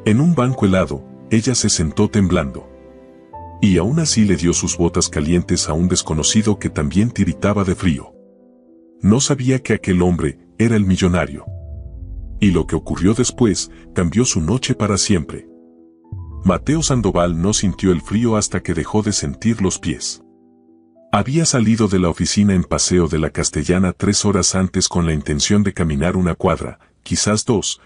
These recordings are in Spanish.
En un banco helado, ella se sentó temblando. Y aún así le dio sus botas calientes a un desconocido que también tiritaba de frío. No sabía que aquel hombre era el millonario. Y lo que ocurrió después cambió su noche para siempre. Mateo Sandoval no sintió el frío hasta que dejó de sentir los pies. Había salido de la oficina en Paseo de la Castellana 3 horas antes con la intención de caminar una cuadra, quizás 2.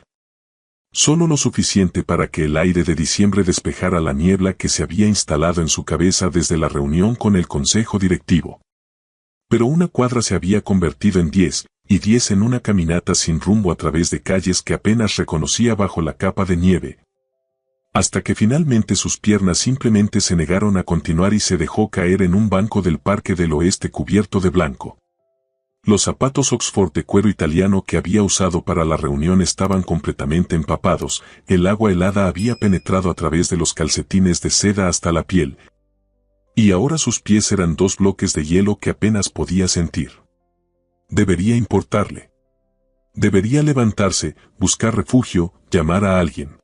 Solo lo suficiente para que el aire de diciembre despejara la niebla que se había instalado en su cabeza desde la reunión con el consejo directivo. Pero una cuadra se había convertido en 10, y 10 en una caminata sin rumbo a través de calles que apenas reconocía bajo la capa de nieve. Hasta que finalmente sus piernas simplemente se negaron a continuar y se dejó caer en un banco del Parque del Oeste cubierto de blanco. Los zapatos Oxford de cuero italiano que había usado para la reunión estaban completamente empapados, el agua helada había penetrado a través de los calcetines de seda hasta la piel, y ahora sus pies eran 2 bloques de hielo que apenas podía sentir. Debería importarle. Debería levantarse, buscar refugio, llamar a alguien.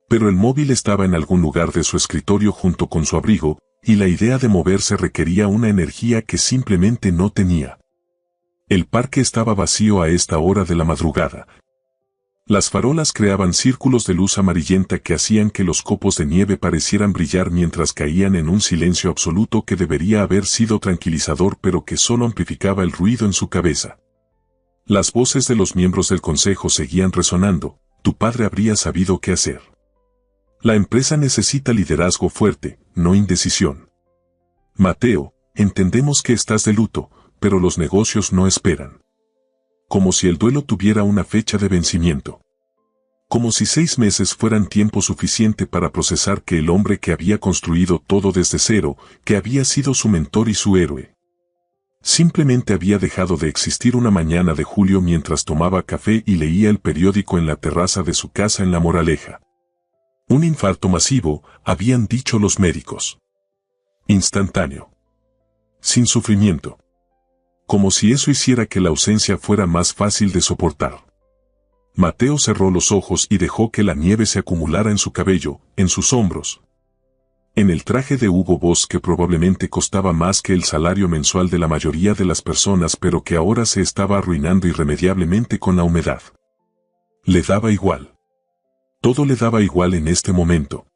Pero el móvil estaba en algún lugar de su escritorio junto con su abrigo, y la idea de moverse requería una energía que simplemente no tenía. El parque estaba vacío a esta hora de la madrugada. Las farolas creaban círculos de luz amarillenta que hacían que los copos de nieve parecieran brillar mientras caían en un silencio absoluto que debería haber sido tranquilizador pero que solo amplificaba el ruido en su cabeza. Las voces de los miembros del consejo seguían resonando, tu padre habría sabido qué hacer. La empresa necesita liderazgo fuerte, no indecisión. Mateo, entendemos que estás de luto, pero los negocios no esperan. Como si el duelo tuviera una fecha de vencimiento. Como si 6 meses fueran tiempo suficiente para procesar que el hombre que había construido todo desde cero, que había sido su mentor y su héroe, simplemente había dejado de existir una mañana de julio mientras tomaba café y leía el periódico en la terraza de su casa en La Moraleja. Un infarto masivo, habían dicho los médicos. Instantáneo. Sin sufrimiento. Como si eso hiciera que la ausencia fuera más fácil de soportar. Mateo cerró los ojos y dejó que la nieve se acumulara en su cabello, en sus hombros. En el traje de Hugo Boss que probablemente costaba más que el salario mensual de la mayoría de las personas pero que ahora se estaba arruinando irremediablemente con la humedad. Le daba igual. Todo le daba igual en este momento.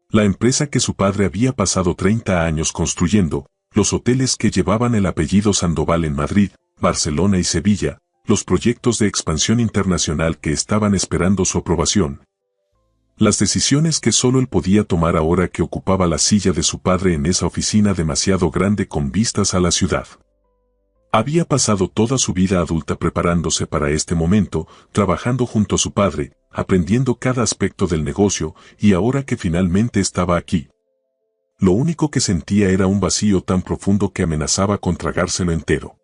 La empresa que su padre había pasado 30 años construyendo, los hoteles que llevaban el apellido Sandoval en Madrid, Barcelona y Sevilla, los proyectos de expansión internacional que estaban esperando su aprobación. Las decisiones que solo él podía tomar ahora que ocupaba la silla de su padre en esa oficina demasiado grande con vistas a la ciudad. Había pasado toda su vida adulta preparándose para este momento, trabajando junto a su padre, aprendiendo cada aspecto del negocio, y ahora que finalmente estaba aquí. Lo único que sentía era un vacío tan profundo que amenazaba con tragárselo entero.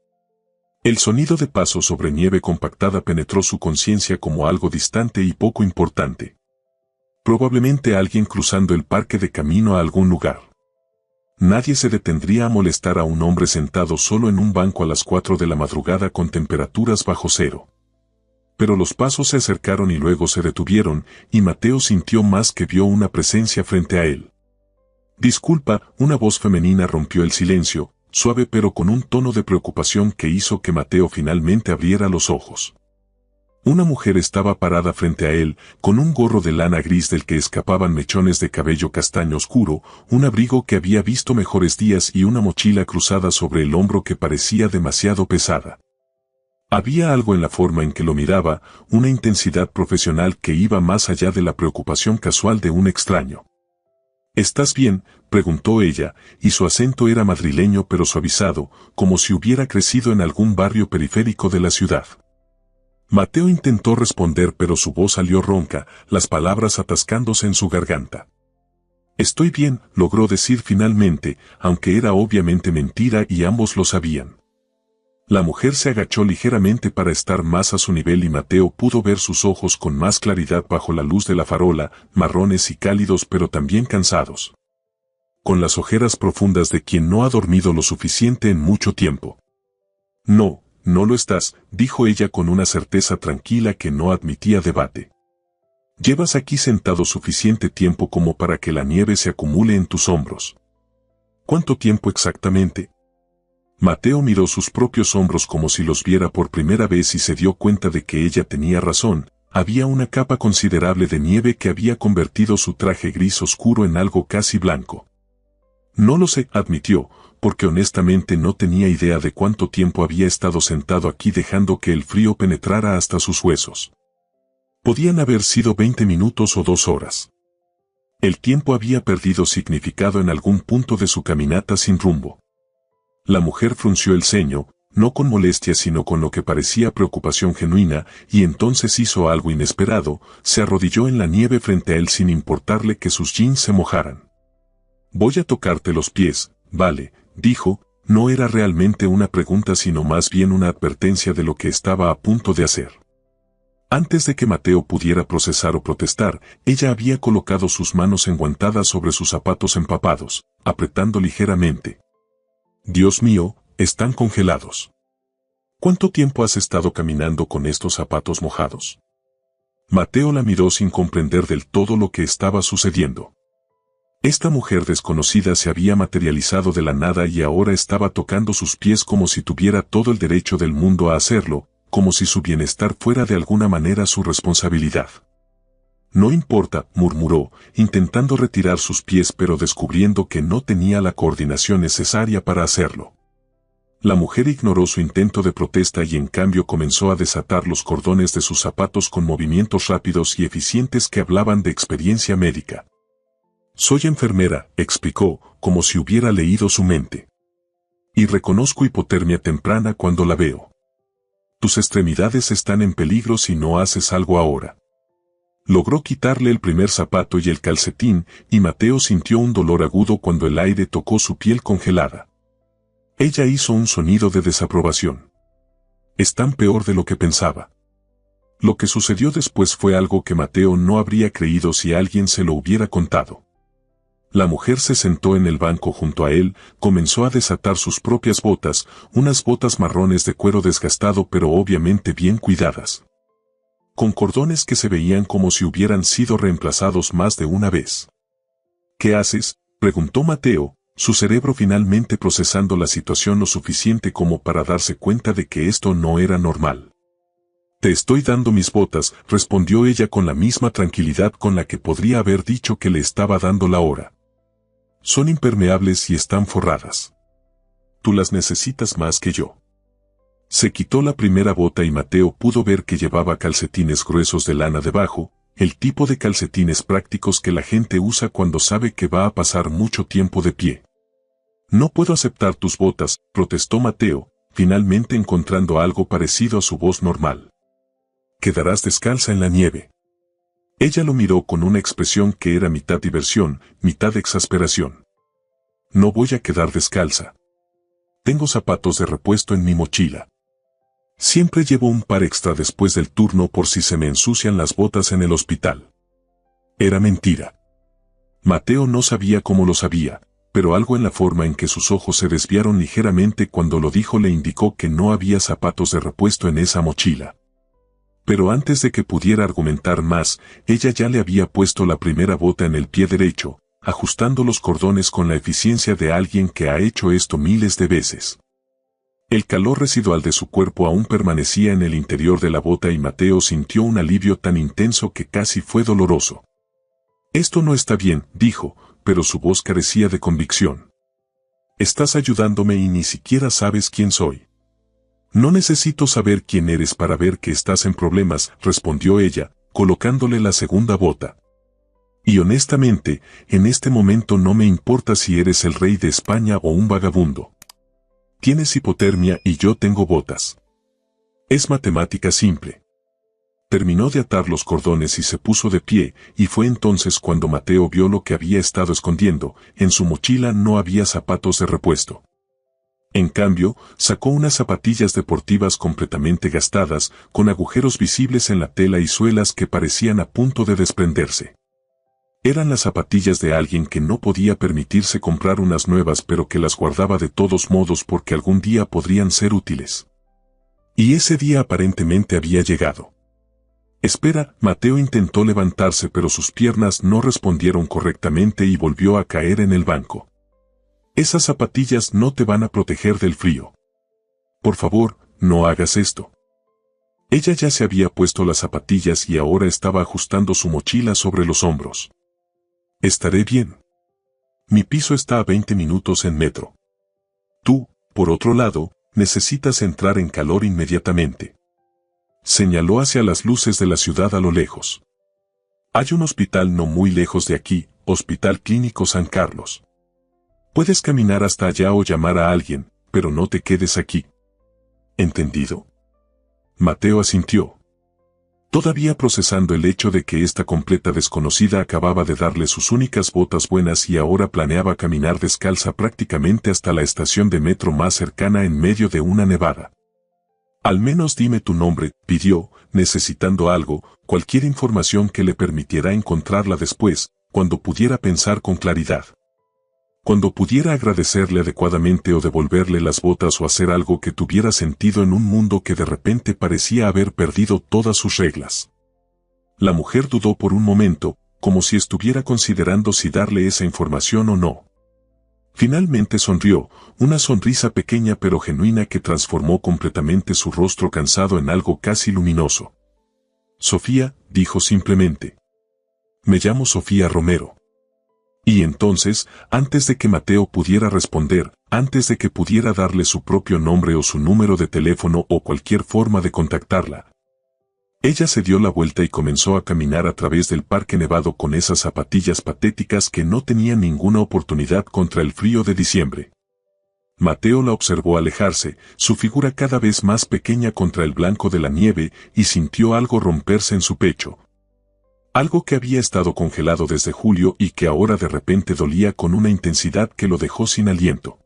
El sonido de pasos sobre nieve compactada penetró su conciencia como algo distante y poco importante. Probablemente alguien cruzando el parque de camino a algún lugar. Nadie se detendría a molestar a un hombre sentado solo en un banco a las 4 de la madrugada con temperaturas bajo cero. Pero los pasos se acercaron y luego se detuvieron, y Mateo sintió más que vio una presencia frente a él. Disculpa, una voz femenina rompió el silencio, suave pero con un tono de preocupación que hizo que Mateo finalmente abriera los ojos. Una mujer estaba parada frente a él, con un gorro de lana gris del que escapaban mechones de cabello castaño oscuro, un abrigo que había visto mejores días y una mochila cruzada sobre el hombro que parecía demasiado pesada. Había algo en la forma en que lo miraba, una intensidad profesional que iba más allá de la preocupación casual de un extraño. ¿Estás bien?, preguntó ella, y su acento era madrileño pero suavizado, como si hubiera crecido en algún barrio periférico de la ciudad. Mateo intentó responder pero su voz salió ronca, las palabras atascándose en su garganta. Estoy bien, logró decir finalmente, aunque era obviamente mentira y ambos lo sabían. La mujer se agachó ligeramente para estar más a su nivel y Mateo pudo ver sus ojos con más claridad bajo la luz de la farola, marrones y cálidos pero también cansados. Con las ojeras profundas de quien no ha dormido lo suficiente en mucho tiempo. No, no lo estás, dijo ella con una certeza tranquila que no admitía debate. Llevas aquí sentado suficiente tiempo como para que la nieve se acumule en tus hombros. ¿Cuánto tiempo exactamente? Mateo miró sus propios hombros como si los viera por primera vez y se dio cuenta de que ella tenía razón. Había una capa considerable de nieve que había convertido su traje gris oscuro en algo casi blanco. No lo sé, admitió, porque honestamente no tenía idea de cuánto tiempo había estado sentado aquí dejando que el frío penetrara hasta sus huesos. Podían haber sido 20 minutos o 2 horas. El tiempo había perdido significado en algún punto de su caminata sin rumbo. La mujer frunció el ceño, no con molestia sino con lo que parecía preocupación genuina, y entonces hizo algo inesperado, se arrodilló en la nieve frente a él sin importarle que sus jeans se mojaran. «Voy a tocarte los pies, vale», dijo, no era realmente una pregunta sino más bien una advertencia de lo que estaba a punto de hacer. Antes de que Mateo pudiera procesar o protestar, ella había colocado sus manos enguantadas sobre sus zapatos empapados, apretando ligeramente. «Dios mío, están congelados». «¿Cuánto tiempo has estado caminando con estos zapatos mojados?» Mateo la miró sin comprender del todo lo que estaba sucediendo. Esta mujer desconocida se había materializado de la nada y ahora estaba tocando sus pies como si tuviera todo el derecho del mundo a hacerlo, como si su bienestar fuera de alguna manera su responsabilidad. «No importa», murmuró, intentando retirar sus pies pero descubriendo que no tenía la coordinación necesaria para hacerlo. La mujer ignoró su intento de protesta y en cambio comenzó a desatar los cordones de sus zapatos con movimientos rápidos y eficientes que hablaban de experiencia médica. «Soy enfermera», explicó, como si hubiera leído su mente. «Y reconozco hipotermia temprana cuando la veo. Tus extremidades están en peligro si no haces algo ahora». Logró quitarle el primer zapato y el calcetín, y Mateo sintió un dolor agudo cuando el aire tocó su piel congelada. Ella hizo un sonido de desaprobación. «Están peor de lo que pensaba». Lo que sucedió después fue algo que Mateo no habría creído si alguien se lo hubiera contado. La mujer se sentó en el banco junto a él, comenzó a desatar sus propias botas, unas botas marrones de cuero desgastado pero obviamente bien cuidadas. Con cordones que se veían como si hubieran sido reemplazados más de una vez. «¿Qué haces?», preguntó Mateo, su cerebro finalmente procesando la situación lo suficiente como para darse cuenta de que esto no era normal. «Te estoy dando mis botas», respondió ella con la misma tranquilidad con la que podría haber dicho que le estaba dando la hora. «Son impermeables y están forradas. Tú las necesitas más que yo». Se quitó la primera bota y Mateo pudo ver que llevaba calcetines gruesos de lana debajo, el tipo de calcetines prácticos que la gente usa cuando sabe que va a pasar mucho tiempo de pie. «No puedo aceptar tus botas», protestó Mateo, finalmente encontrando algo parecido a su voz normal. «Quedarás descalza en la nieve». Ella lo miró con una expresión que era mitad diversión, mitad exasperación. «No voy a quedar descalza. Tengo zapatos de repuesto en mi mochila. Siempre llevo un par extra después del turno por si se me ensucian las botas en el hospital». Era mentira. Mateo no sabía cómo lo sabía, pero algo en la forma en que sus ojos se desviaron ligeramente cuando lo dijo le indicó que no había zapatos de repuesto en esa mochila. Pero antes de que pudiera argumentar más, ella ya le había puesto la primera bota en el pie derecho, ajustando los cordones con la eficiencia de alguien que ha hecho esto miles de veces. El calor residual de su cuerpo aún permanecía en el interior de la bota y Mateo sintió un alivio tan intenso que casi fue doloroso. «Esto no está bien», dijo, pero su voz carecía de convicción. «Estás ayudándome y ni siquiera sabes quién soy». «No necesito saber quién eres para ver que estás en problemas», respondió ella, colocándole la segunda bota. «Y honestamente, en este momento no me importa si eres el rey de España o un vagabundo. Tienes hipotermia y yo tengo botas. Es matemática simple». Terminó de atar los cordones y se puso de pie, y fue entonces cuando Mateo vio lo que había estado escondiendo. En su mochila no había zapatos de repuesto. En cambio, sacó unas zapatillas deportivas completamente gastadas, con agujeros visibles en la tela y suelas que parecían a punto de desprenderse. Eran las zapatillas de alguien que no podía permitirse comprar unas nuevas pero que las guardaba de todos modos porque algún día podrían ser útiles. Y ese día aparentemente había llegado. Espera, Mateo intentó levantarse pero sus piernas no respondieron correctamente y volvió a caer en el banco. Esas zapatillas no te van a proteger del frío. Por favor, no hagas esto. Ella ya se había puesto las zapatillas y ahora estaba ajustando su mochila sobre los hombros. Estaré bien. Mi piso está a 20 minutos en metro. Tú, por otro lado, necesitas entrar en calor inmediatamente. Señaló hacia las luces de la ciudad a lo lejos. Hay un hospital no muy lejos de aquí, Hospital Clínico San Carlos. Puedes caminar hasta allá o llamar a alguien, pero no te quedes aquí. ¿Entendido? Mateo asintió. Todavía procesando el hecho de que esta completa desconocida acababa de darle sus únicas botas buenas y ahora planeaba caminar descalza prácticamente hasta la estación de metro más cercana en medio de una nevada. Al menos dime tu nombre, pidió, necesitando algo, cualquier información que le permitiera encontrarla después, cuando pudiera pensar con claridad. Cuando pudiera agradecerle adecuadamente o devolverle las botas o hacer algo que tuviera sentido en un mundo que de repente parecía haber perdido todas sus reglas. La mujer dudó por un momento, como si estuviera considerando si darle esa información o no. Finalmente sonrió, una sonrisa pequeña pero genuina que transformó completamente su rostro cansado en algo casi luminoso. Sofía, dijo simplemente. Me llamo Sofía Romero. Y entonces, antes de que Mateo pudiera responder, antes de que pudiera darle su propio nombre o su número de teléfono o cualquier forma de contactarla, ella se dio la vuelta y comenzó a caminar a través del parque nevado con esas zapatillas patéticas que no tenían ninguna oportunidad contra el frío de diciembre. Mateo la observó alejarse, su figura cada vez más pequeña contra el blanco de la nieve, y sintió algo romperse en su pecho. Algo que había estado congelado desde julio y que ahora de repente dolía con una intensidad que lo dejó sin aliento.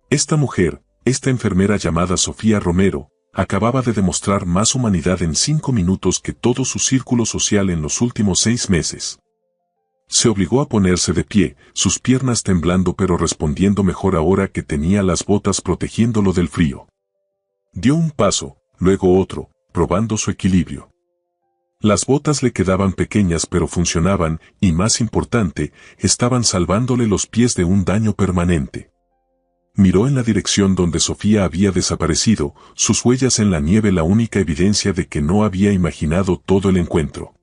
Esta mujer, esta enfermera llamada Sofía Romero, acababa de demostrar más humanidad en 5 minutos que todo su círculo social en los últimos 6 meses. Se obligó a ponerse de pie, sus piernas temblando pero respondiendo mejor ahora que tenía las botas protegiéndolo del frío. Dio un paso, luego otro, probando su equilibrio. Las botas le quedaban pequeñas pero funcionaban, y más importante, estaban salvándole los pies de un daño permanente. Miró en la dirección donde Sofía había desaparecido, sus huellas en la nieve la única evidencia de que no había imaginado todo el encuentro.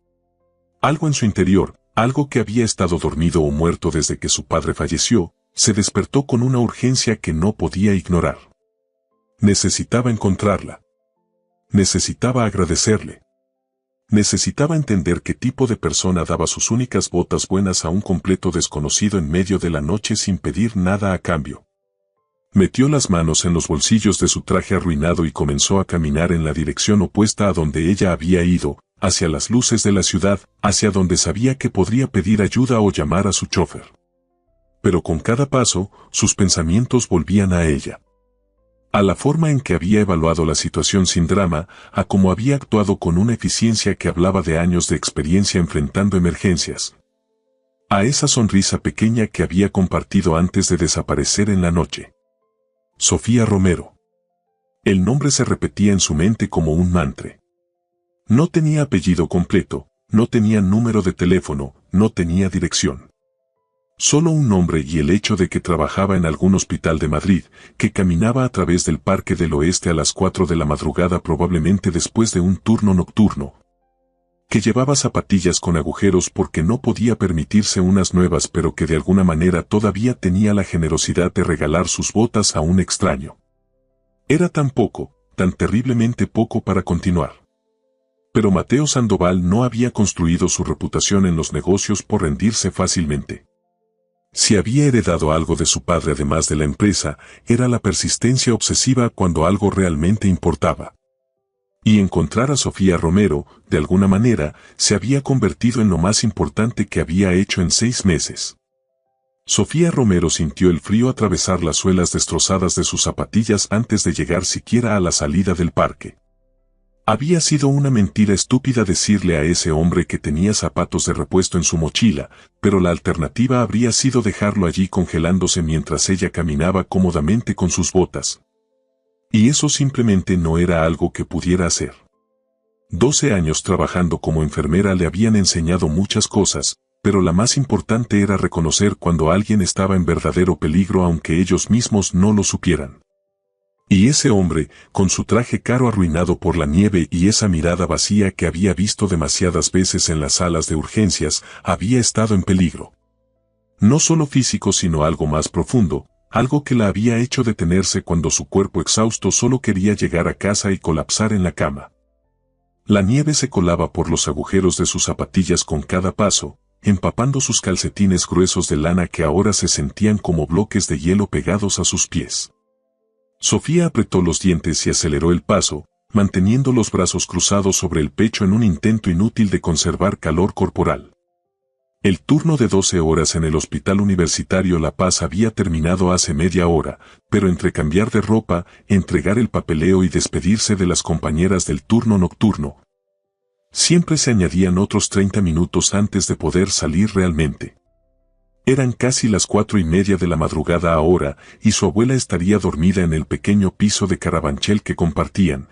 Algo en su interior, algo que había estado dormido o muerto desde que su padre falleció, se despertó con una urgencia que no podía ignorar. Necesitaba encontrarla. Necesitaba agradecerle. Necesitaba entender qué tipo de persona daba sus únicas botas buenas a un completo desconocido en medio de la noche sin pedir nada a cambio. Metió las manos en los bolsillos de su traje arruinado y comenzó a caminar en la dirección opuesta a donde ella había ido, hacia las luces de la ciudad, hacia donde sabía que podría pedir ayuda o llamar a su chofer. Pero con cada paso, sus pensamientos volvían a ella. A la forma en que había evaluado la situación sin drama, a cómo había actuado con una eficiencia que hablaba de años de experiencia enfrentando emergencias. A esa sonrisa pequeña que había compartido antes de desaparecer en la noche. Sofía Romero. El nombre se repetía en su mente como un mantra. No tenía apellido completo, no tenía número de teléfono, no tenía dirección. Solo un nombre y el hecho de que trabajaba en algún hospital de Madrid, que caminaba a través del Parque del Oeste a las 4 de la madrugada probablemente después de un turno nocturno. Que llevaba zapatillas con agujeros porque no podía permitirse unas nuevas pero que de alguna manera todavía tenía la generosidad de regalar sus botas a un extraño. Era tan poco, tan terriblemente poco para continuar. Pero Mateo Sandoval no había construido su reputación en los negocios por rendirse fácilmente. Si había heredado algo de su padre además de la empresa, era la persistencia obsesiva cuando algo realmente importaba. Y encontrar a Sofía Romero, de alguna manera, se había convertido en lo más importante que había hecho en 6 meses. Sofía Romero sintió el frío atravesar las suelas destrozadas de sus zapatillas antes de llegar siquiera a la salida del parque. Había sido una mentira estúpida decirle a ese hombre que tenía zapatos de repuesto en su mochila, pero la alternativa habría sido dejarlo allí congelándose mientras ella caminaba cómodamente con sus botas. Y eso simplemente no era algo que pudiera hacer. 12 años trabajando como enfermera le habían enseñado muchas cosas, pero la más importante era reconocer cuando alguien estaba en verdadero peligro aunque ellos mismos no lo supieran. Y ese hombre, con su traje caro arruinado por la nieve y esa mirada vacía que había visto demasiadas veces en las salas de urgencias, había estado en peligro. No solo físico sino algo más profundo, algo que la había hecho detenerse cuando su cuerpo exhausto solo quería llegar a casa y colapsar en la cama. La nieve se colaba por los agujeros de sus zapatillas con cada paso, empapando sus calcetines gruesos de lana que ahora se sentían como bloques de hielo pegados a sus pies. Sofía apretó los dientes y aceleró el paso, manteniendo los brazos cruzados sobre el pecho en un intento inútil de conservar calor corporal. El turno de 12 horas en el Hospital Universitario La Paz había terminado hace media hora, pero entre cambiar de ropa, entregar el papeleo y despedirse de las compañeras del turno nocturno, siempre se añadían otros 30 minutos antes de poder salir realmente. Eran casi las 4:30 de la madrugada ahora, y su abuela estaría dormida en el pequeño piso de Carabanchel que compartían,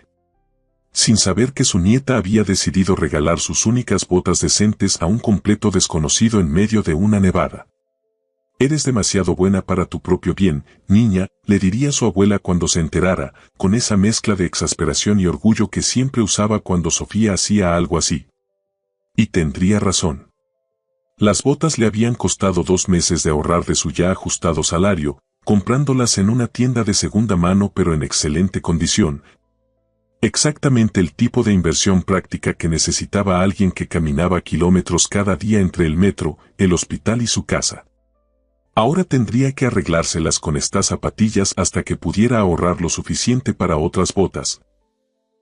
sin saber que su nieta había decidido regalar sus únicas botas decentes a un completo desconocido en medio de una nevada. «Eres demasiado buena para tu propio bien, niña», le diría su abuela cuando se enterara, con esa mezcla de exasperación y orgullo que siempre usaba cuando Sofía hacía algo así. Y tendría razón. Las botas le habían costado 2 meses de ahorrar de su ya ajustado salario, comprándolas en una tienda de segunda mano pero en excelente condición. Exactamente el tipo de inversión práctica que necesitaba alguien que caminaba kilómetros cada día entre el metro, el hospital y su casa. Ahora tendría que arreglárselas con estas zapatillas hasta que pudiera ahorrar lo suficiente para otras botas,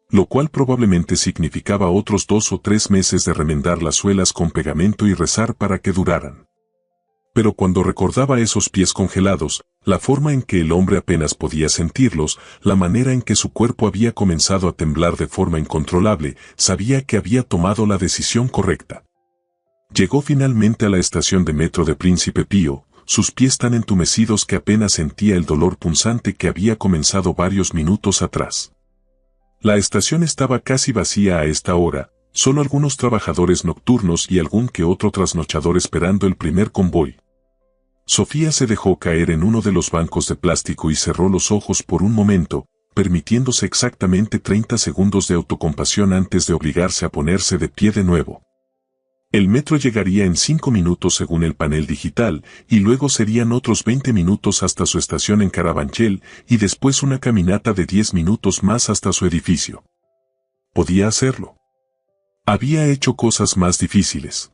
lo cual probablemente significaba otros 2 o 3 meses de remendar las suelas con pegamento y rezar para que duraran. Pero cuando recordaba esos pies congelados, la forma en que el hombre apenas podía sentirlos, la manera en que su cuerpo había comenzado a temblar de forma incontrolable, sabía que había tomado la decisión correcta. Llegó finalmente a la estación de metro de Príncipe Pío, sus pies tan entumecidos que apenas sentía el dolor punzante que había comenzado varios minutos atrás. La estación estaba casi vacía a esta hora, solo algunos trabajadores nocturnos y algún que otro trasnochador esperando el primer convoy. Sofía se dejó caer en uno de los bancos de plástico y cerró los ojos por un momento, permitiéndose exactamente 30 segundos de autocompasión antes de obligarse a ponerse de pie de nuevo. El metro llegaría en 5 minutos según el panel digital, y luego serían otros 20 minutos hasta su estación en Carabanchel, y después una caminata de 10 minutos más hasta su edificio. Podía hacerlo. Había hecho cosas más difíciles,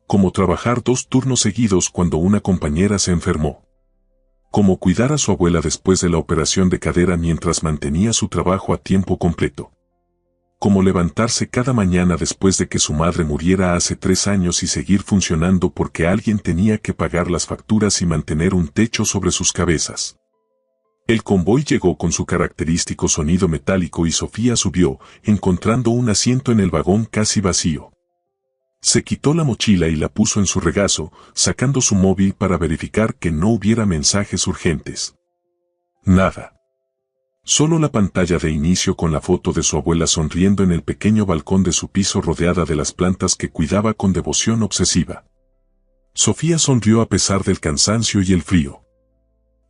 como trabajar 2 turnos seguidos cuando una compañera se enfermó, como cuidar a su abuela después de la operación de cadera mientras mantenía su trabajo a tiempo completo, como levantarse cada mañana después de que su madre muriera hace 3 años y seguir funcionando porque alguien tenía que pagar las facturas y mantener un techo sobre sus cabezas. El convoy llegó con su característico sonido metálico y Sofía subió, encontrando un asiento en el vagón casi vacío. Se quitó la mochila y la puso en su regazo, sacando su móvil para verificar que no hubiera mensajes urgentes. Nada. Solo la pantalla de inicio con la foto de su abuela sonriendo en el pequeño balcón de su piso rodeada de las plantas que cuidaba con devoción obsesiva. Sofía sonrió a pesar del cansancio y el frío.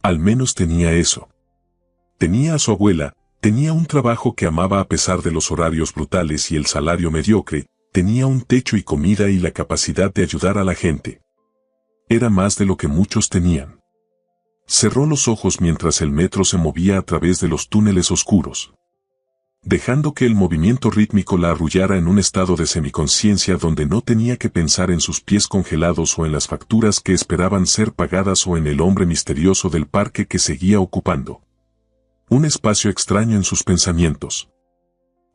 Al menos tenía eso. Tenía a su abuela, tenía un trabajo que amaba a pesar de los horarios brutales y el salario mediocre, tenía un techo y comida y la capacidad de ayudar a la gente. Era más de lo que muchos tenían. Cerró los ojos mientras el metro se movía a través de los túneles oscuros, dejando que el movimiento rítmico la arrullara en un estado de semiconsciencia donde no tenía que pensar en sus pies congelados o en las facturas que esperaban ser pagadas o en el hombre misterioso del parque que seguía ocupando un espacio extraño en sus pensamientos.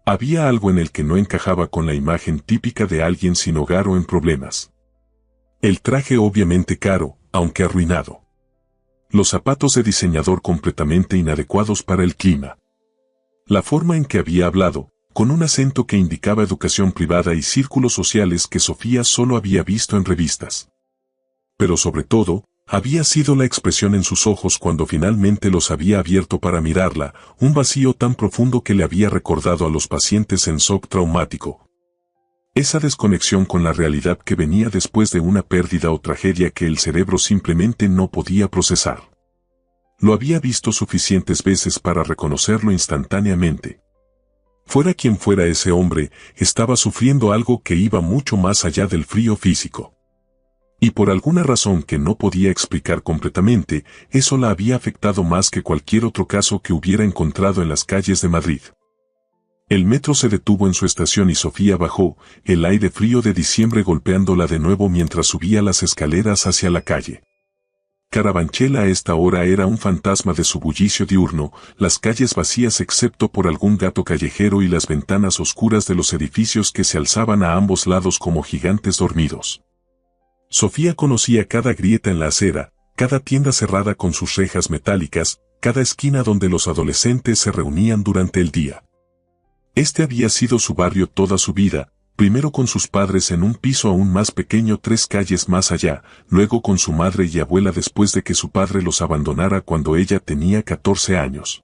Había algo en el que no encajaba con la imagen típica de alguien sin hogar o en problemas. El traje obviamente caro, aunque arruinado. Los zapatos de diseñador completamente inadecuados para el clima. La forma en que había hablado, con un acento que indicaba educación privada y círculos sociales que Sofía solo había visto en revistas. Pero sobre todo, Había sido la expresión en sus ojos cuando finalmente los había abierto para mirarla, un vacío tan profundo que le había recordado a los pacientes en shock traumático. Esa desconexión con la realidad que venía después de una pérdida o tragedia que el cerebro simplemente no podía procesar. Lo había visto suficientes veces para reconocerlo instantáneamente. Fuera quien fuera ese hombre, estaba sufriendo algo que iba mucho más allá del frío físico. Y por alguna razón que no podía explicar completamente, eso la había afectado más que cualquier otro caso que hubiera encontrado en las calles de Madrid. El metro se detuvo en su estación y Sofía bajó, el aire frío de diciembre golpeándola de nuevo mientras subía las escaleras hacia la calle. Carabanchel a esta hora era un fantasma de su bullicio diurno, las calles vacías excepto por algún gato callejero y las ventanas oscuras de los edificios que se alzaban a ambos lados como gigantes dormidos. Sofía conocía cada grieta en la acera, cada tienda cerrada con sus rejas metálicas, cada esquina donde los adolescentes se reunían durante el día. Este había sido su barrio toda su vida, primero con sus padres en un piso aún más pequeño 3 calles más allá, luego con su madre y abuela después de que su padre los abandonara cuando ella tenía 14 años.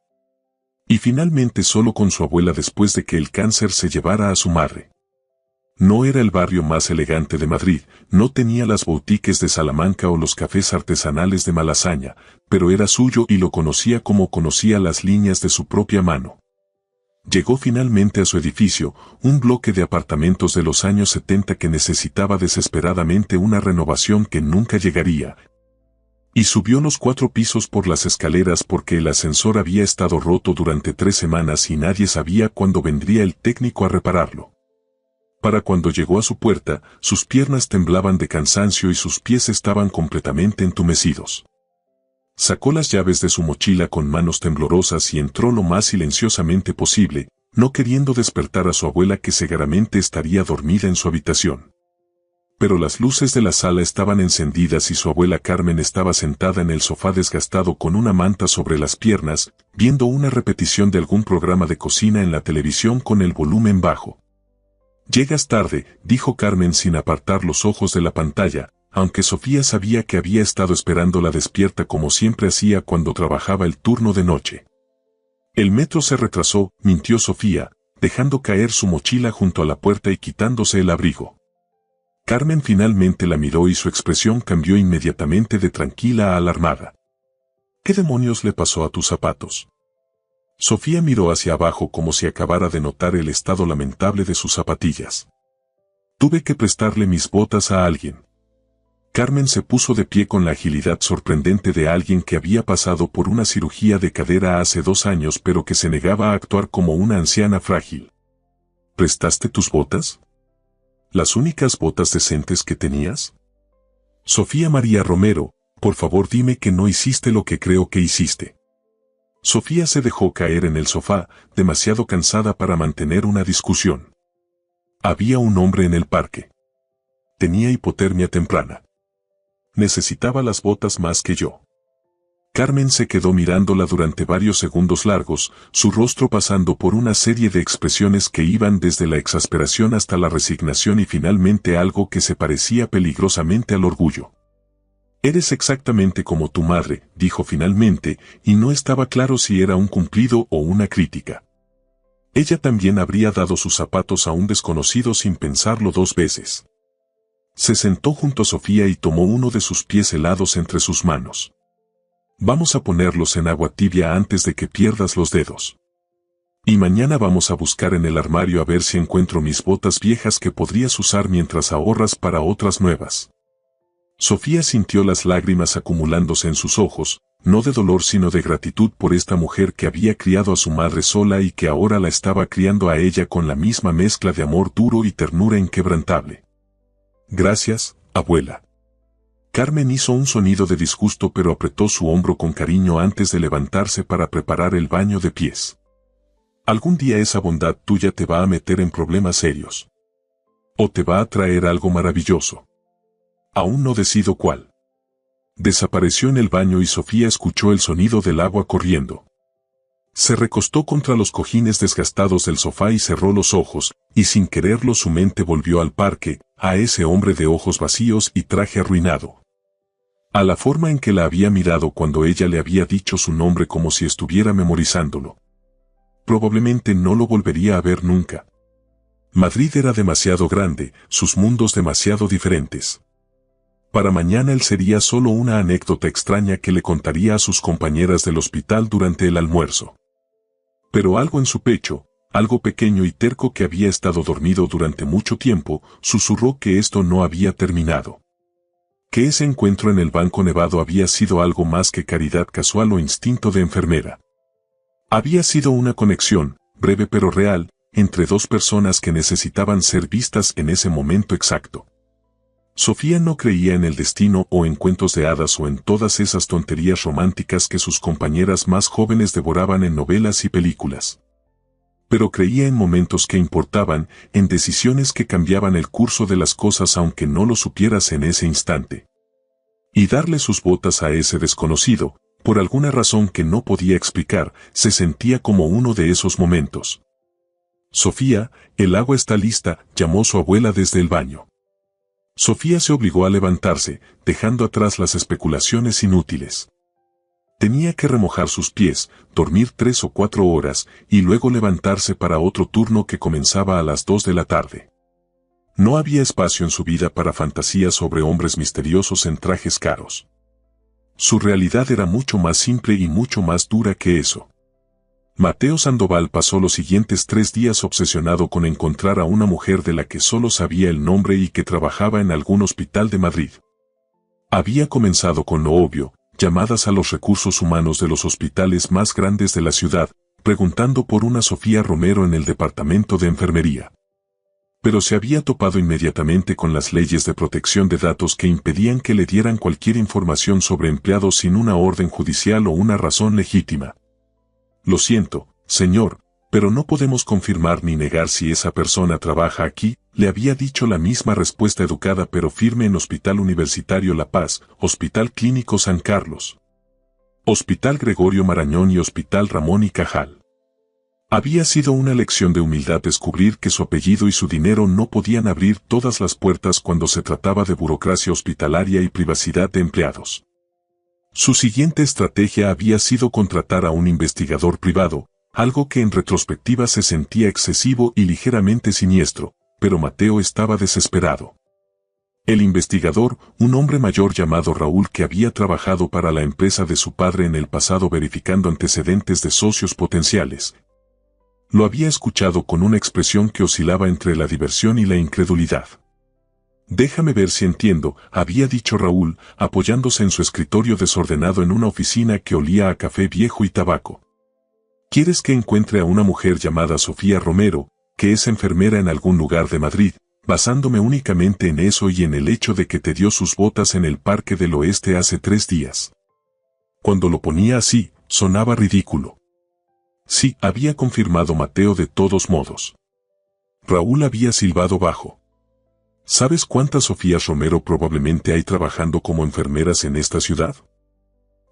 Y finalmente solo con su abuela después de que el cáncer se llevara a su madre. No era el barrio más elegante de Madrid, no tenía las boutiques de Salamanca o los cafés artesanales de Malasaña, pero era suyo y lo conocía como conocía las líneas de su propia mano. Llegó finalmente a su edificio, un bloque de apartamentos de los años 70 que necesitaba desesperadamente una renovación que nunca llegaría. Y subió los 4 pisos por las escaleras porque el ascensor había estado roto durante 3 semanas y nadie sabía cuándo vendría el técnico a repararlo. Para cuando llegó a su puerta, sus piernas temblaban de cansancio y sus pies estaban completamente entumecidos. Sacó las llaves de su mochila con manos temblorosas y entró lo más silenciosamente posible, no queriendo despertar a su abuela que seguramente estaría dormida en su habitación. Pero las luces de la sala estaban encendidas y su abuela Carmen estaba sentada en el sofá desgastado con una manta sobre las piernas, viendo una repetición de algún programa de cocina en la televisión con el volumen bajo. «Llegas tarde», dijo Carmen sin apartar los ojos de la pantalla, aunque Sofía sabía que había estado esperándola despierta como siempre hacía cuando trabajaba el turno de noche. El metro se retrasó, mintió Sofía, dejando caer su mochila junto a la puerta y quitándose el abrigo. Carmen finalmente la miró y su expresión cambió inmediatamente de tranquila a alarmada. «¿Qué demonios le pasó a tus zapatos?». Sofía miró hacia abajo como si acabara de notar el estado lamentable de sus zapatillas. «Tuve que prestarle mis botas a alguien». Carmen se puso de pie con la agilidad sorprendente de alguien que había pasado por una cirugía de cadera hace 2 años pero que se negaba a actuar como una anciana frágil. «¿Prestaste tus botas? ¿Las únicas botas decentes que tenías?». «Sofía María Romero, por favor dime que no hiciste lo que creo que hiciste». Sofía se dejó caer en el sofá, demasiado cansada para mantener una discusión. Había un hombre en el parque. Tenía hipotermia temprana. Necesitaba las botas más que yo. Carmen se quedó mirándola durante varios segundos largos, su rostro pasando por una serie de expresiones que iban desde la exasperación hasta la resignación y finalmente algo que se parecía peligrosamente al orgullo. «Eres exactamente como tu madre», dijo finalmente, y no estaba claro si era un cumplido o una crítica. Ella también habría dado sus zapatos a un desconocido sin pensarlo 2 veces. Se sentó junto a Sofía y tomó uno de sus pies helados entre sus manos. «Vamos a ponerlos en agua tibia antes de que pierdas los dedos. Y mañana vamos a buscar en el armario a ver si encuentro mis botas viejas que podrías usar mientras ahorras para otras nuevas». Sofía sintió las lágrimas acumulándose en sus ojos, no de dolor sino de gratitud por esta mujer que había criado a su madre sola y que ahora la estaba criando a ella con la misma mezcla de amor duro y ternura inquebrantable. «Gracias, abuela». Carmen hizo un sonido de disgusto pero apretó su hombro con cariño antes de levantarse para preparar el baño de pies. «Algún día esa bondad tuya te va a meter en problemas serios. O te va a traer algo maravilloso. Aún no decido cuál». Desapareció en el baño y Sofía escuchó el sonido del agua corriendo. Se recostó contra los cojines desgastados del sofá y cerró los ojos, y sin quererlo su mente volvió al parque, a ese hombre de ojos vacíos y traje arruinado. A la forma en que la había mirado cuando ella le había dicho su nombre como si estuviera memorizándolo. Probablemente no lo volvería a ver nunca. Madrid era demasiado grande, sus mundos demasiado diferentes. Para mañana él sería solo una anécdota extraña que le contaría a sus compañeras del hospital durante el almuerzo. Pero algo en su pecho, algo pequeño y terco que había estado dormido durante mucho tiempo, susurró que esto no había terminado. Que ese encuentro en el banco nevado había sido algo más que caridad casual o instinto de enfermera. Había sido una conexión, breve pero real, entre dos personas que necesitaban ser vistas en ese momento exacto. Sofía no creía en el destino o en cuentos de hadas o en todas esas tonterías románticas que sus compañeras más jóvenes devoraban en novelas y películas. Pero creía en momentos que importaban, en decisiones que cambiaban el curso de las cosas aunque no lo supieras en ese instante. Y darle sus botas a ese desconocido, por alguna razón que no podía explicar, se sentía como uno de esos momentos. Sofía, el agua está lista, llamó su abuela desde el baño. Sofía se obligó a levantarse, dejando atrás las especulaciones inútiles. Tenía que remojar sus pies, dormir 3 o 4 horas, y luego levantarse para otro turno que comenzaba a las 2 de la tarde. No había espacio en su vida para fantasías sobre hombres misteriosos en trajes caros. Su realidad era mucho más simple y mucho más dura que eso. Mateo Sandoval pasó los siguientes 3 días obsesionado con encontrar a una mujer de la que solo sabía el nombre y que trabajaba en algún hospital de Madrid. Había comenzado con lo obvio, llamadas a los recursos humanos de los hospitales más grandes de la ciudad, preguntando por una Sofía Romero en el departamento de enfermería. Pero se había topado inmediatamente con las leyes de protección de datos que impedían que le dieran cualquier información sobre empleados sin una orden judicial o una razón legítima. Lo siento, señor, pero no podemos confirmar ni negar si esa persona trabaja aquí, le había dicho la misma respuesta educada pero firme en Hospital Universitario La Paz, Hospital Clínico San Carlos, Hospital Gregorio Marañón y Hospital Ramón y Cajal. Había sido una lección de humildad descubrir que su apellido y su dinero no podían abrir todas las puertas cuando se trataba de burocracia hospitalaria y privacidad de empleados. Su siguiente estrategia había sido contratar a un investigador privado, algo que en retrospectiva se sentía excesivo y ligeramente siniestro, pero Mateo estaba desesperado. El investigador, un hombre mayor llamado Raúl que había trabajado para la empresa de su padre en el pasado verificando antecedentes de socios potenciales, lo había escuchado con una expresión que oscilaba entre la diversión y la incredulidad. Déjame ver si entiendo, había dicho Raúl, apoyándose en su escritorio desordenado en una oficina que olía a café viejo y tabaco. ¿Quieres que encuentre a una mujer llamada Sofía Romero, que es enfermera en algún lugar de Madrid, basándome únicamente en eso y en el hecho de que te dio sus botas en el Parque del Oeste hace 3 días? Cuando lo ponía así, sonaba ridículo. Sí, había confirmado Mateo de todos modos. Raúl había silbado bajo. ¿Sabes cuántas Sofías Romero probablemente hay trabajando como enfermeras en esta ciudad?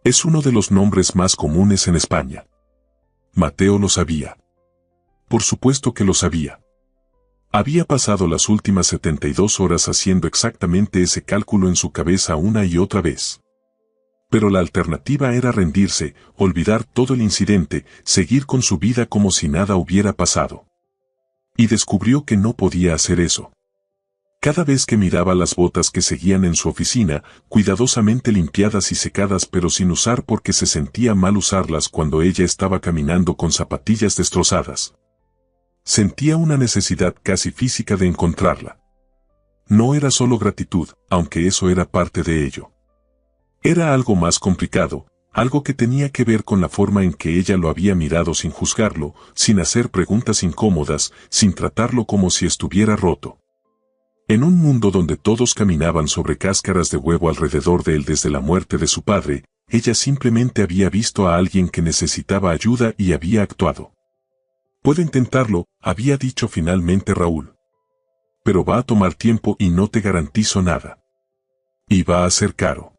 Es uno de los nombres más comunes en España. Mateo lo sabía. Por supuesto que lo sabía. Había pasado las últimas 72 horas haciendo exactamente ese cálculo en su cabeza una y otra vez. Pero la alternativa era rendirse, olvidar todo el incidente, seguir con su vida como si nada hubiera pasado. Y descubrió que no podía hacer eso. Cada vez que miraba las botas que seguían en su oficina, cuidadosamente limpiadas y secadas pero sin usar porque se sentía mal usarlas cuando ella estaba caminando con zapatillas destrozadas. Sentía una necesidad casi física de encontrarla. No era solo gratitud, aunque eso era parte de ello. Era algo más complicado, algo que tenía que ver con la forma en que ella lo había mirado sin juzgarlo, sin hacer preguntas incómodas, sin tratarlo como si estuviera roto. En un mundo donde todos caminaban sobre cáscaras de huevo alrededor de él desde la muerte de su padre, ella simplemente había visto a alguien que necesitaba ayuda y había actuado. Puedo intentarlo, había dicho finalmente Raúl. Pero va a tomar tiempo y no te garantizo nada. Y va a ser caro.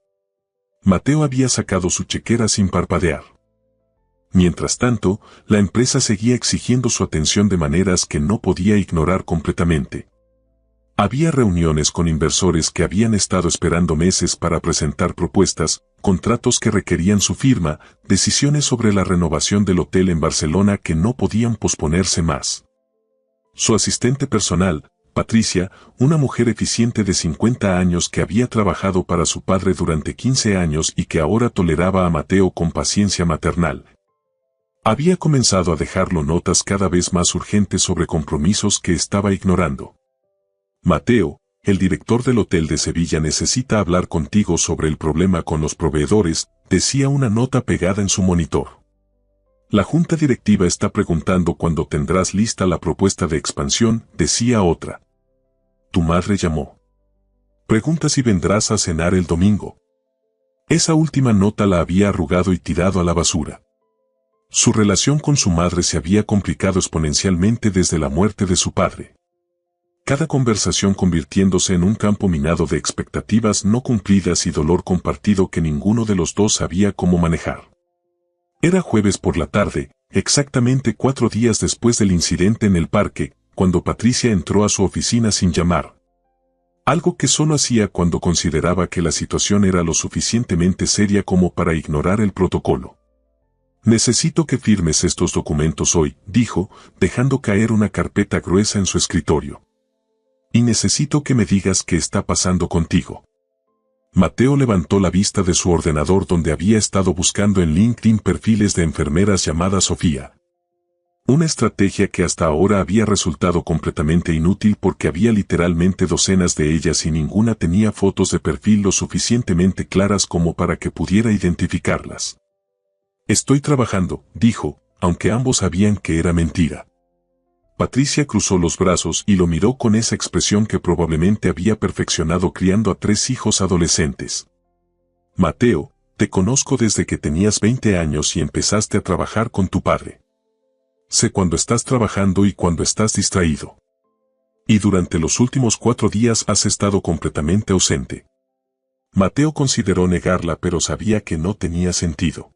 Mateo había sacado su chequera sin parpadear. Mientras tanto, la empresa seguía exigiendo su atención de maneras que no podía ignorar completamente. Había reuniones con inversores que habían estado esperando meses para presentar propuestas, contratos que requerían su firma, decisiones sobre la renovación del hotel en Barcelona que no podían posponerse más. Su asistente personal, Patricia, una mujer eficiente de 50 años que había trabajado para su padre durante 15 años y que ahora toleraba a Mateo con paciencia maternal, había comenzado a dejarlo notas cada vez más urgentes sobre compromisos que estaba ignorando. Mateo, el director del hotel de Sevilla necesita hablar contigo sobre el problema con los proveedores, decía una nota pegada en su monitor. La junta directiva está preguntando cuándo tendrás lista la propuesta de expansión, decía otra. Tu madre llamó. Pregunta si vendrás a cenar el domingo. Esa última nota la había arrugado y tirado a la basura. Su relación con su madre se había complicado exponencialmente desde la muerte de su padre. Cada conversación convirtiéndose en un campo minado de expectativas no cumplidas y dolor compartido que ninguno de los dos sabía cómo manejar. Era jueves por la tarde, exactamente 4 días después del incidente en el parque, cuando Patricia entró a su oficina sin llamar. Algo que solo hacía cuando consideraba que la situación era lo suficientemente seria como para ignorar el protocolo. Necesito que firmes estos documentos hoy, dijo, dejando caer una carpeta gruesa en su escritorio. Y necesito que me digas qué está pasando contigo. Mateo levantó la vista de su ordenador donde había estado buscando en LinkedIn perfiles de enfermeras llamadas Sofía. Una estrategia que hasta ahora había resultado completamente inútil porque había literalmente docenas de ellas y ninguna tenía fotos de perfil lo suficientemente claras como para que pudiera identificarlas. Estoy trabajando, dijo, aunque ambos sabían que era mentira. Patricia cruzó los brazos y lo miró con esa expresión que probablemente había perfeccionado criando a 3 hijos adolescentes. Mateo, te conozco desde que tenías 20 años y empezaste a trabajar con tu padre. Sé cuando estás trabajando y cuando estás distraído. Y durante los últimos 4 días has estado completamente ausente. Mateo consideró negarla pero sabía que no tenía sentido.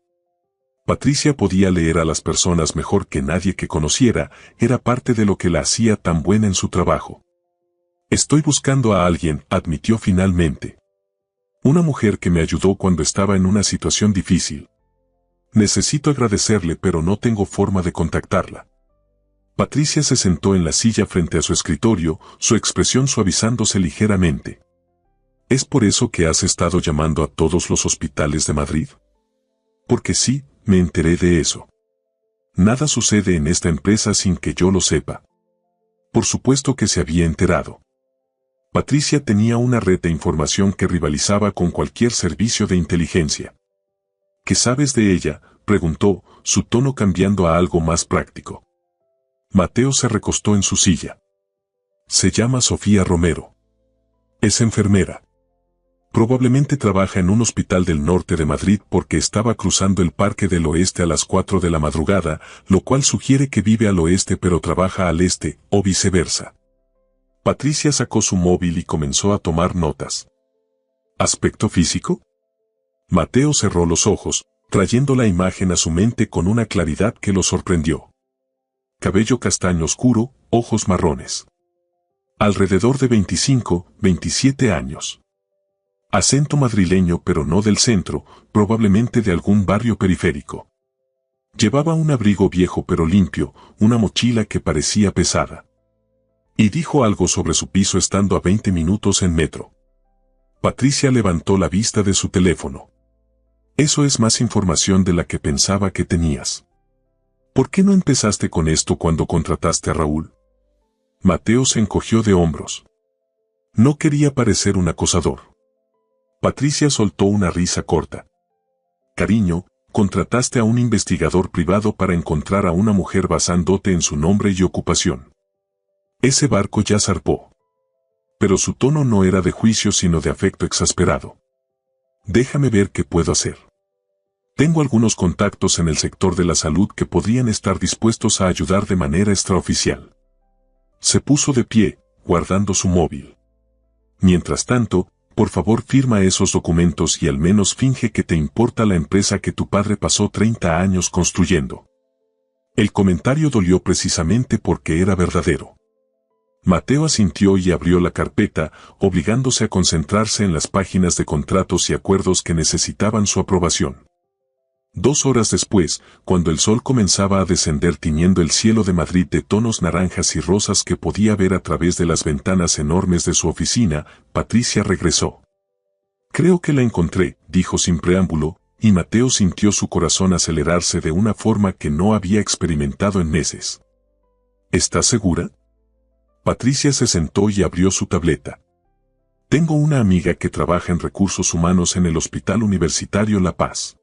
Patricia podía leer a las personas mejor que nadie que conociera, era parte de lo que la hacía tan buena en su trabajo. Estoy buscando a alguien, admitió finalmente. Una mujer que me ayudó cuando estaba en una situación difícil. Necesito agradecerle pero no tengo forma de contactarla. Patricia se sentó en la silla frente a su escritorio, su expresión suavizándose ligeramente. ¿Es por eso que has estado llamando a todos los hospitales de Madrid? Porque sí, me enteré de eso. Nada sucede en esta empresa sin que yo lo sepa. Por supuesto que se había enterado. Patricia tenía una red de información que rivalizaba con cualquier servicio de inteligencia. ¿Qué sabes de ella?, preguntó, su tono cambiando a algo más práctico. Mateo se recostó en su silla. Se llama Sofía Romero. Es enfermera. Probablemente trabaja en un hospital del norte de Madrid porque estaba cruzando el Parque del Oeste a las 4 de la madrugada, lo cual sugiere que vive al oeste pero trabaja al este, o viceversa. Patricia sacó su móvil y comenzó a tomar notas. ¿Aspecto físico? Mateo cerró los ojos, trayendo la imagen a su mente con una claridad que lo sorprendió. Cabello castaño oscuro, ojos marrones. Alrededor de 25, 27 años. Acento madrileño pero no del centro, probablemente de algún barrio periférico. Llevaba un abrigo viejo pero limpio, una mochila que parecía pesada. Y dijo algo sobre su piso estando a 20 minutos en metro. Patricia levantó la vista de su teléfono. Eso es más información de la que pensaba que tenías. ¿Por qué no empezaste con esto cuando contrataste a Raúl? Mateo se encogió de hombros. No quería parecer un acosador. Patricia soltó una risa corta. Cariño, contrataste a un investigador privado para encontrar a una mujer basándote en su nombre y ocupación. Ese barco ya zarpó. Pero su tono no era de juicio sino de afecto exasperado. Déjame ver qué puedo hacer. Tengo algunos contactos en el sector de la salud que podrían estar dispuestos a ayudar de manera extraoficial. Se puso de pie, guardando su móvil. Mientras tanto, por favor firma esos documentos y al menos finge que te importa la empresa que tu padre pasó 30 años construyendo. El comentario dolió precisamente porque era verdadero. Mateo asintió y abrió la carpeta, obligándose a concentrarse en las páginas de contratos y acuerdos que necesitaban su aprobación. 2 horas después, cuando el sol comenzaba a descender tiñendo el cielo de Madrid de tonos naranjas y rosas que podía ver a través de las ventanas enormes de su oficina, Patricia regresó. «Creo que la encontré», dijo sin preámbulo, y Mateo sintió su corazón acelerarse de una forma que no había experimentado en meses. «¿Estás segura?». Patricia se sentó y abrió su tableta. «Tengo una amiga que trabaja en recursos humanos en el Hospital Universitario La Paz.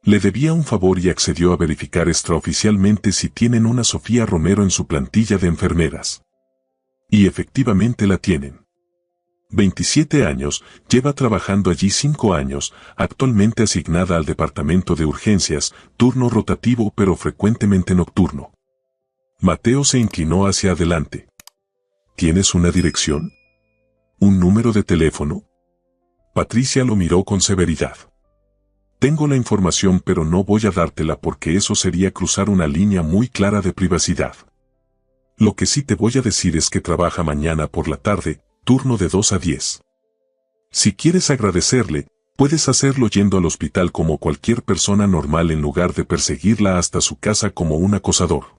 Le debía un favor y accedió a verificar extraoficialmente si tienen una Sofía Romero en su plantilla de enfermeras. Y efectivamente la tienen. 27 años, lleva trabajando allí 5 años, actualmente asignada al departamento de urgencias, turno rotativo pero frecuentemente nocturno». Mateo se inclinó hacia adelante. «¿Tienes una dirección? ¿Un número de teléfono?». Patricia lo miró con severidad. «Tengo la información pero no voy a dártela porque eso sería cruzar una línea muy clara de privacidad. Lo que sí te voy a decir es que trabaja mañana por la tarde, turno de 2 a 10. Si quieres agradecerle, puedes hacerlo yendo al hospital como cualquier persona normal en lugar de perseguirla hasta su casa como un acosador».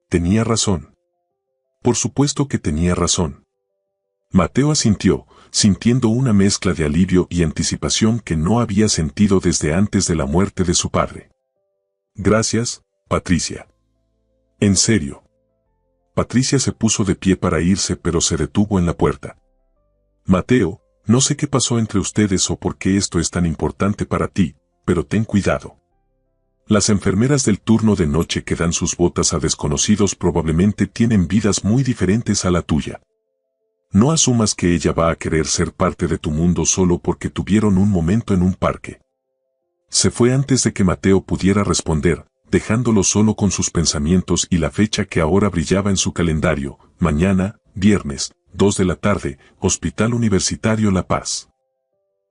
Tenía razón. Por supuesto que tenía razón. Mateo asintió, sintiendo una mezcla de alivio y anticipación que no había sentido desde antes de la muerte de su padre. «Gracias, Patricia». «¿En serio?». Patricia se puso de pie para irse pero se detuvo en la puerta. «Mateo, no sé qué pasó entre ustedes o por qué esto es tan importante para ti, pero ten cuidado. Las enfermeras del turno de noche que dan sus botas a desconocidos probablemente tienen vidas muy diferentes a la tuya. No asumas que ella va a querer ser parte de tu mundo solo porque tuvieron un momento en un parque». Se fue antes de que Mateo pudiera responder, dejándolo solo con sus pensamientos y la fecha que ahora brillaba en su calendario: mañana, viernes, 2 de la tarde, Hospital Universitario La Paz.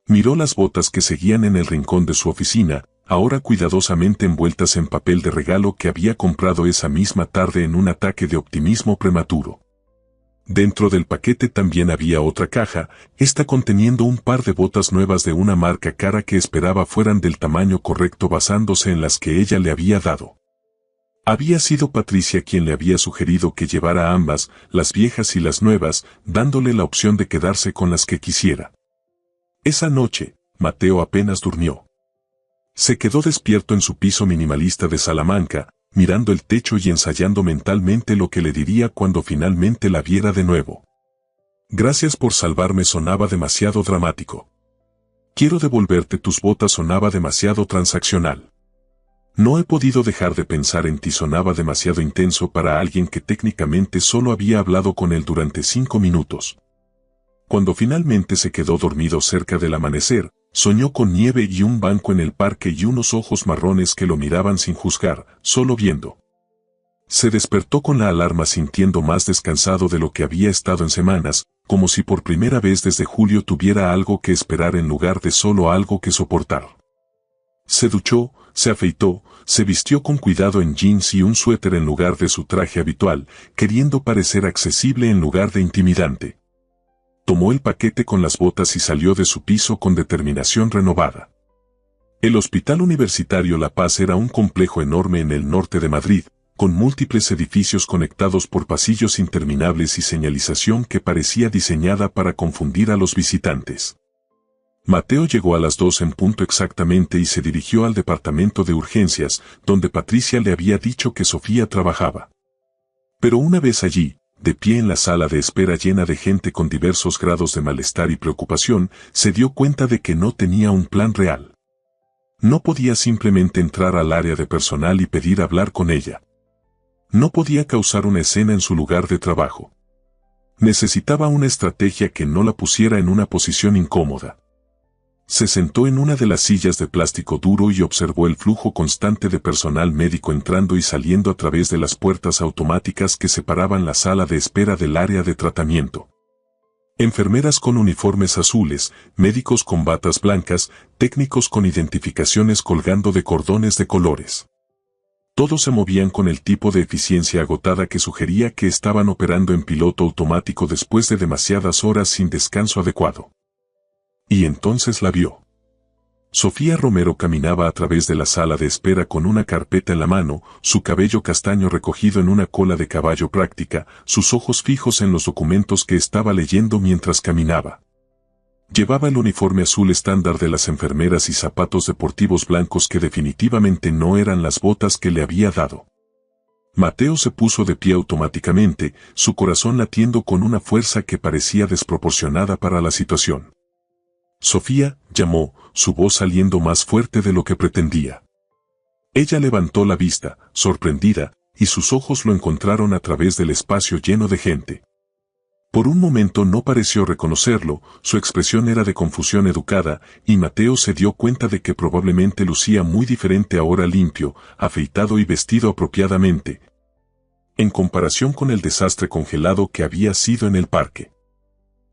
Miró las botas que seguían en el rincón de su oficina, ahora cuidadosamente envueltas en papel de regalo que había comprado esa misma tarde en un ataque de optimismo prematuro. Dentro del paquete también había otra caja, esta conteniendo un par de botas nuevas de una marca cara que esperaba fueran del tamaño correcto basándose en las que ella le había dado. Había sido Patricia quien le había sugerido que llevara ambas, las viejas y las nuevas, dándole la opción de quedarse con las que quisiera. Esa noche, Mateo apenas durmió. Se quedó despierto en su piso minimalista de Salamanca, mirando el techo y ensayando mentalmente lo que le diría cuando finalmente la viera de nuevo. «Gracias por salvarme» sonaba demasiado dramático. «Quiero devolverte tus botas» sonaba demasiado transaccional. «No he podido dejar de pensar en ti» sonaba demasiado intenso para alguien que técnicamente solo había hablado con él durante 5 minutos. Cuando finalmente se quedó dormido cerca del amanecer, soñó con nieve y un banco en el parque y unos ojos marrones que lo miraban sin juzgar, solo viendo. Se despertó con la alarma sintiendo más descansado de lo que había estado en semanas, como si por primera vez desde julio tuviera algo que esperar en lugar de solo algo que soportar. Se duchó, se afeitó, se vistió con cuidado en jeans y un suéter en lugar de su traje habitual, queriendo parecer accesible en lugar de intimidante. Tomó el paquete con las botas y salió de su piso con determinación renovada. El Hospital Universitario La Paz era un complejo enorme en el norte de Madrid, con múltiples edificios conectados por pasillos interminables y señalización que parecía diseñada para confundir a los visitantes. Mateo llegó a las 2 en punto exactamente y se dirigió al departamento de urgencias, donde Patricia le había dicho que Sofía trabajaba. Pero una vez allí, de pie en la sala de espera llena de gente con diversos grados de malestar y preocupación, se dio cuenta de que no tenía un plan real. No podía simplemente entrar al área de personal y pedir hablar con ella. No podía causar una escena en su lugar de trabajo. Necesitaba una estrategia que no la pusiera en una posición incómoda. Se sentó en una de las sillas de plástico duro y observó el flujo constante de personal médico entrando y saliendo a través de las puertas automáticas que separaban la sala de espera del área de tratamiento. Enfermeras con uniformes azules, médicos con batas blancas, técnicos con identificaciones colgando de cordones de colores. Todos se movían con el tipo de eficiencia agotada que sugería que estaban operando en piloto automático después de demasiadas horas sin descanso adecuado. Y entonces la vio. Sofía Romero caminaba a través de la sala de espera con una carpeta en la mano, su cabello castaño recogido en una cola de caballo práctica, sus ojos fijos en los documentos que estaba leyendo mientras caminaba. Llevaba el uniforme azul estándar de las enfermeras y zapatos deportivos blancos que definitivamente no eran las botas que le había dado. Mateo se puso de pie automáticamente, su corazón latiendo con una fuerza que parecía desproporcionada para la situación. Sofía, llamó, su voz saliendo más fuerte de lo que pretendía. Ella levantó la vista, sorprendida, y sus ojos lo encontraron a través del espacio lleno de gente. Por un momento no pareció reconocerlo, su expresión era de confusión educada, y Mateo se dio cuenta de que probablemente lucía muy diferente ahora limpio, afeitado y vestido apropiadamente, en comparación con el desastre congelado que había sido en el parque.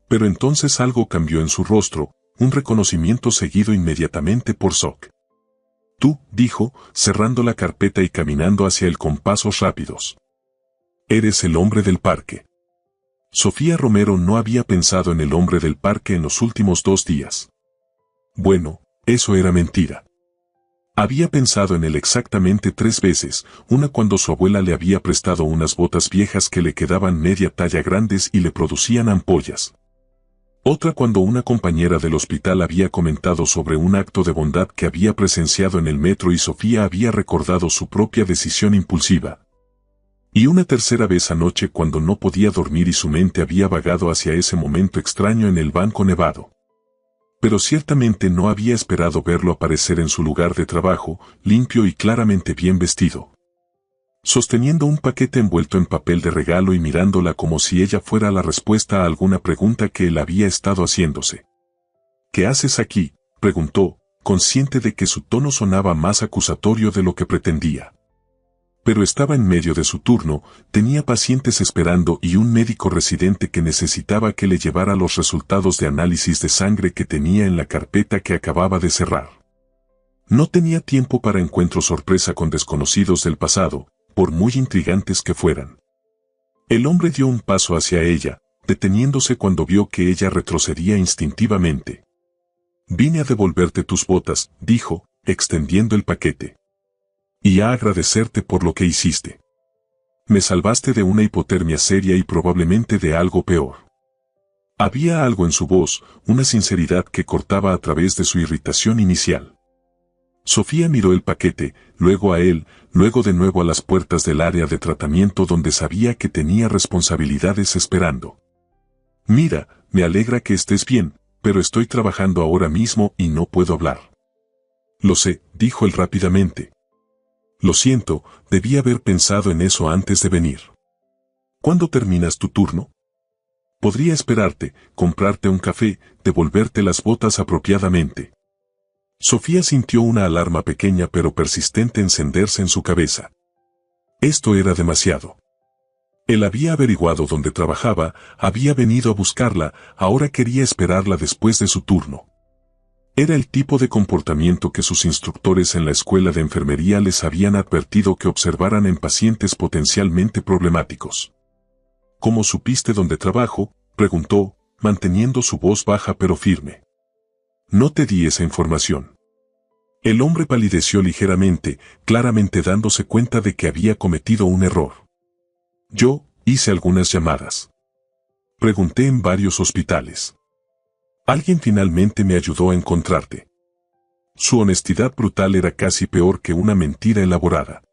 Pero entonces algo cambió en su rostro, un reconocimiento seguido inmediatamente por shock. Tú, dijo, cerrando la carpeta y caminando hacia él con pasos rápidos. Eres el hombre del parque. Sofía Romero no había pensado en el hombre del parque en los últimos 2 días. Bueno, eso era mentira. Había pensado en él exactamente 3 veces, una cuando su abuela le había prestado unas botas viejas que le quedaban media talla grandes y le producían ampollas. Otra cuando una compañera del hospital había comentado sobre un acto de bondad que había presenciado en el metro y Sofía había recordado su propia decisión impulsiva. Y una tercera vez anoche cuando no podía dormir y su mente había vagado hacia ese momento extraño en el banco nevado. Pero ciertamente no había esperado verlo aparecer en su lugar de trabajo, limpio y claramente bien vestido, sosteniendo un paquete envuelto en papel de regalo y mirándola como si ella fuera la respuesta a alguna pregunta que él había estado haciéndose. ¿Qué haces aquí?, preguntó, consciente de que su tono sonaba más acusatorio de lo que pretendía. Pero estaba en medio de su turno, tenía pacientes esperando y un médico residente que necesitaba que le llevara los resultados de análisis de sangre que tenía en la carpeta que acababa de cerrar. No tenía tiempo para encuentros sorpresa con desconocidos del pasado, por muy intrigantes que fueran. El hombre dio un paso hacia ella, deteniéndose cuando vio que ella retrocedía instintivamente. Vine a devolverte tus botas, dijo, extendiendo el paquete. Y a agradecerte por lo que hiciste. Me salvaste de una hipotermia seria y probablemente de algo peor. Había algo en su voz, una sinceridad que cortaba a través de su irritación inicial. Sofía miró el paquete, luego a él, luego de nuevo a las puertas del área de tratamiento donde sabía que tenía responsabilidades esperando. Mira, me alegra que estés bien, pero estoy trabajando ahora mismo y no puedo hablar. Lo sé, dijo él rápidamente. Lo siento, debí haber pensado en eso antes de venir. ¿Cuándo terminas tu turno? Podría esperarte, comprarte un café, devolverte las botas apropiadamente. Sofía sintió una alarma pequeña pero persistente encenderse en su cabeza. Esto era demasiado. Él había averiguado dónde trabajaba, había venido a buscarla, ahora quería esperarla después de su turno. Era el tipo de comportamiento que sus instructores en la escuela de enfermería les habían advertido que observaran en pacientes potencialmente problemáticos. ¿Cómo supiste dónde trabajo?, preguntó, manteniendo su voz baja pero firme. No te di esa información. El hombre palideció ligeramente, claramente dándose cuenta de que había cometido un error. Yo hice algunas llamadas. Pregunté en varios hospitales. Alguien finalmente me ayudó a encontrarte. Su honestidad brutal era casi peor que una mentira elaborada.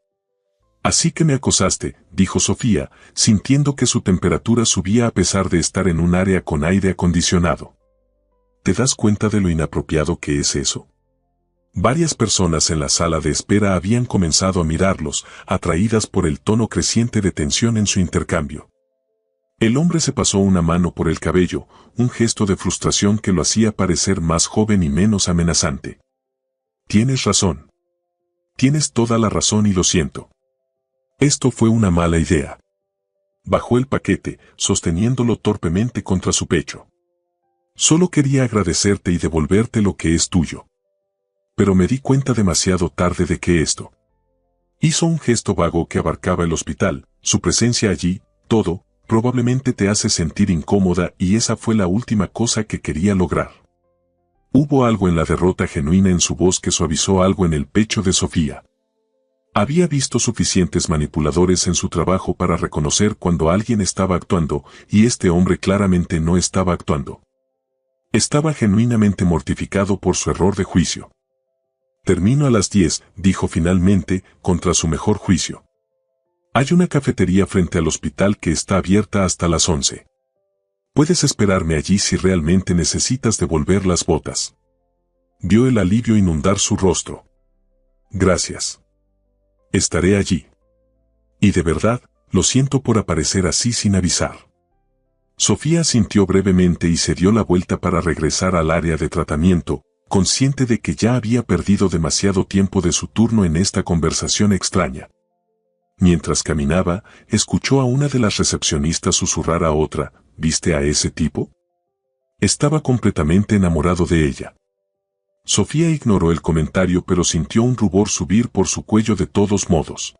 Así que me acosaste, dijo Sofía, sintiendo que su temperatura subía a pesar de estar en un área con aire acondicionado. ¿Te das cuenta de lo inapropiado que es eso? Varias personas en la sala de espera habían comenzado a mirarlos, atraídas por el tono creciente de tensión en su intercambio. El hombre se pasó una mano por el cabello, un gesto de frustración que lo hacía parecer más joven y menos amenazante. Tienes razón. Tienes toda la razón y lo siento. Esto fue una mala idea. Bajó el paquete, sosteniéndolo torpemente contra su pecho. Solo quería agradecerte y devolverte lo que es tuyo. Pero me di cuenta demasiado tarde de que esto Hizo un gesto vago que abarcaba el hospital, su presencia allí, todo, probablemente te hace sentir incómoda y esa fue la última cosa que quería lograr. Hubo algo en la derrota genuina en su voz que suavizó algo en el pecho de Sofía. Había visto suficientes manipuladores en su trabajo para reconocer cuando alguien estaba actuando, y este hombre claramente no estaba actuando. Estaba genuinamente mortificado por su error de juicio. Termino a las 10, dijo finalmente, contra su mejor juicio. Hay una cafetería frente al hospital que está abierta hasta las 11. Puedes esperarme allí si realmente necesitas devolver las botas. Vio el alivio inundar su rostro. Gracias. Estaré allí. Y de verdad, lo siento por aparecer así sin avisar. Sofía asintió brevemente y se dio la vuelta para regresar al área de tratamiento, consciente de que ya había perdido demasiado tiempo de su turno en esta conversación extraña. Mientras caminaba, escuchó a una de las recepcionistas susurrar a otra, ¿viste a ese tipo? Estaba completamente enamorado de ella. Sofía ignoró el comentario pero sintió un rubor subir por su cuello de todos modos.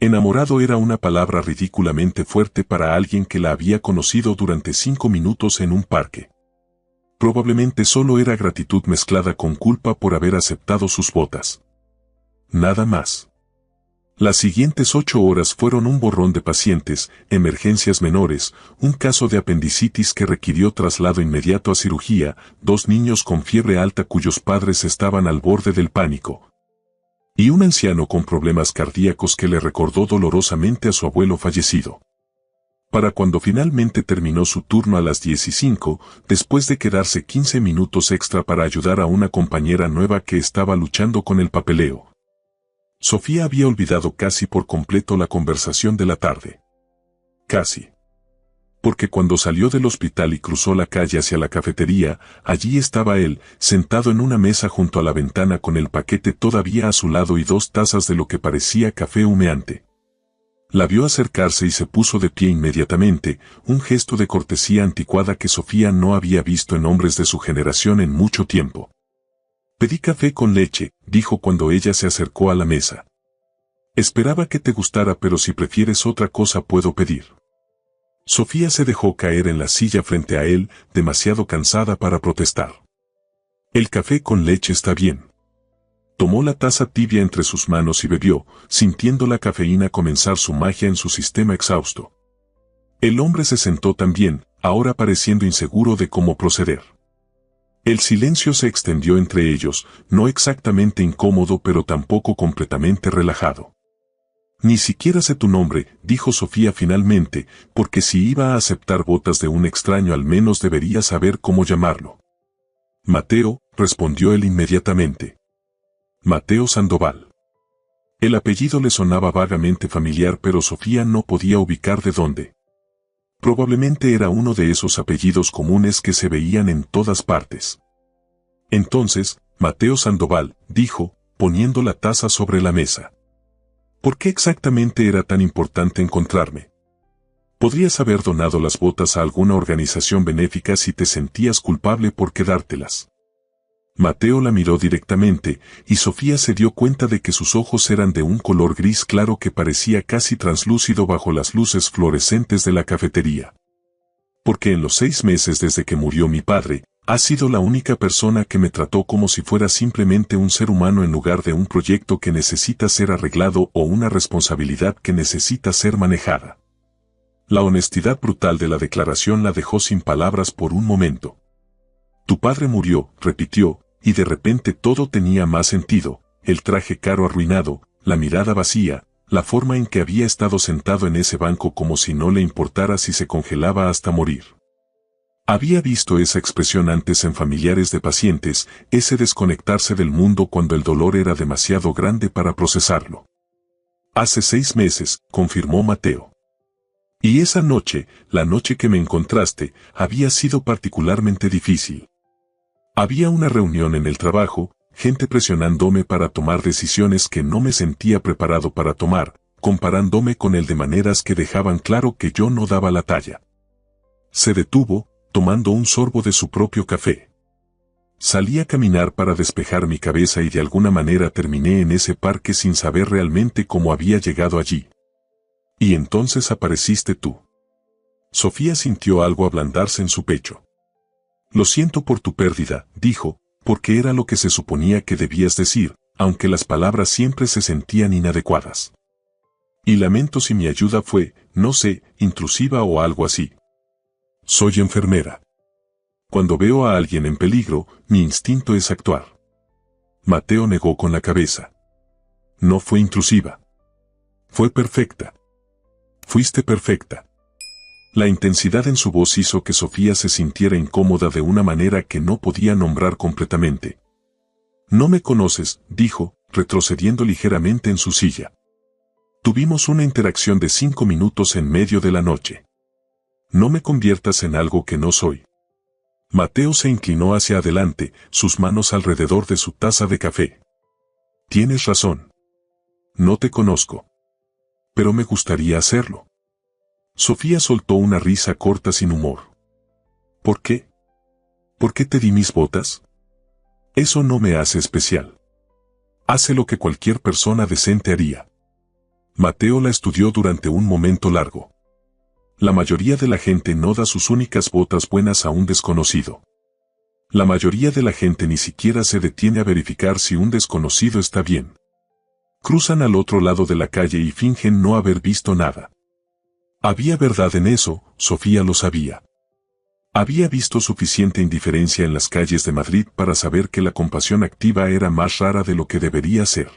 Enamorado era una palabra ridículamente fuerte para alguien que la había conocido durante 5 minutos en un parque. Probablemente solo era gratitud mezclada con culpa por haber aceptado sus botas. Nada más. Las siguientes 8 horas fueron un borrón de pacientes, emergencias menores, un caso de apendicitis que requirió traslado inmediato a cirugía, 2 niños con fiebre alta cuyos padres estaban al borde del pánico, y un anciano con problemas cardíacos que le recordó dolorosamente a su abuelo fallecido. Para cuando finalmente terminó su turno a las 10:05, después de quedarse 15 minutos extra para ayudar a una compañera nueva que estaba luchando con el papeleo, Sofía había olvidado casi por completo la conversación de la tarde. Casi. Porque cuando salió del hospital y cruzó la calle hacia la cafetería, allí estaba él, sentado en una mesa junto a la ventana con el paquete todavía a su lado y 2 tazas de lo que parecía café humeante. La vio acercarse y se puso de pie inmediatamente, un gesto de cortesía anticuada que Sofía no había visto en hombres de su generación en mucho tiempo. Pedí café con leche, dijo cuando ella se acercó a la mesa. Esperaba que te gustara, pero si prefieres otra cosa puedo pedir. Sofía se dejó caer en la silla frente a él, demasiado cansada para protestar. El café con leche está bien. Tomó la taza tibia entre sus manos y bebió, sintiendo la cafeína comenzar su magia en su sistema exhausto. El hombre se sentó también, ahora pareciendo inseguro de cómo proceder. El silencio se extendió entre ellos, no exactamente incómodo pero tampoco completamente relajado. Ni siquiera sé tu nombre, dijo Sofía finalmente, porque si iba a aceptar botas de un extraño al menos debería saber cómo llamarlo. Mateo, respondió él inmediatamente. Mateo Sandoval. El apellido le sonaba vagamente familiar pero Sofía no podía ubicar de dónde. Probablemente era uno de esos apellidos comunes que se veían en todas partes. Entonces, Mateo Sandoval, dijo, poniendo la taza sobre la mesa. ¿Por qué exactamente era tan importante encontrarme? Podrías haber donado las botas a alguna organización benéfica si te sentías culpable por quedártelas. Mateo la miró directamente, y Sofía se dio cuenta de que sus ojos eran de un color gris claro que parecía casi translúcido bajo las luces fluorescentes de la cafetería. Porque en los 6 meses desde que murió mi padre, has sido la única persona que me trató como si fuera simplemente un ser humano en lugar de un proyecto que necesita ser arreglado o una responsabilidad que necesita ser manejada. La honestidad brutal de la declaración la dejó sin palabras por un momento. Tu padre murió, repitió, y de repente todo tenía más sentido, el traje caro arruinado, la mirada vacía, la forma en que había estado sentado en ese banco como si no le importara si se congelaba hasta morir. Había visto esa expresión antes en familiares de pacientes, ese desconectarse del mundo cuando el dolor era demasiado grande para procesarlo. Hace 6 meses, confirmó Mateo. Y esa noche, la noche que me encontraste, había sido particularmente difícil. Había una reunión en el trabajo, gente presionándome para tomar decisiones que no me sentía preparado para tomar, comparándome con él de maneras que dejaban claro que yo no daba la talla. Se detuvo, tomando un sorbo de su propio café. Salí a caminar para despejar mi cabeza y de alguna manera terminé en ese parque sin saber realmente cómo había llegado allí. Y entonces apareciste tú. Sofía sintió algo ablandarse en su pecho. Lo siento por tu pérdida, dijo, porque era lo que se suponía que debías decir, aunque las palabras siempre se sentían inadecuadas. Y lamento si mi ayuda fue, no sé, intrusiva o algo así. Soy enfermera. Cuando veo a alguien en peligro, mi instinto es actuar. Mateo negó con la cabeza. No fue intrusiva. Fue perfecta. Fuiste perfecta. La intensidad en su voz hizo que Sofía se sintiera incómoda de una manera que no podía nombrar completamente. No me conoces, dijo, retrocediendo ligeramente en su silla. Tuvimos una interacción de 5 minutos en medio de la noche. No me conviertas en algo que no soy. Mateo se inclinó hacia adelante, sus manos alrededor de su taza de café. Tienes razón. No te conozco. Pero me gustaría hacerlo. Sofía soltó una risa corta sin humor. ¿Por qué? ¿Por qué te di mis botas? Eso no me hace especial. Hace lo que cualquier persona decente haría. Mateo la estudió durante un momento largo. La mayoría de la gente no da sus únicas botas buenas a un desconocido. La mayoría de la gente ni siquiera se detiene a verificar si un desconocido está bien. Cruzan al otro lado de la calle y fingen no haber visto nada. Había verdad en eso, Sofía lo sabía. Había visto suficiente indiferencia en las calles de Madrid para saber que la compasión activa era más rara de lo que debería ser.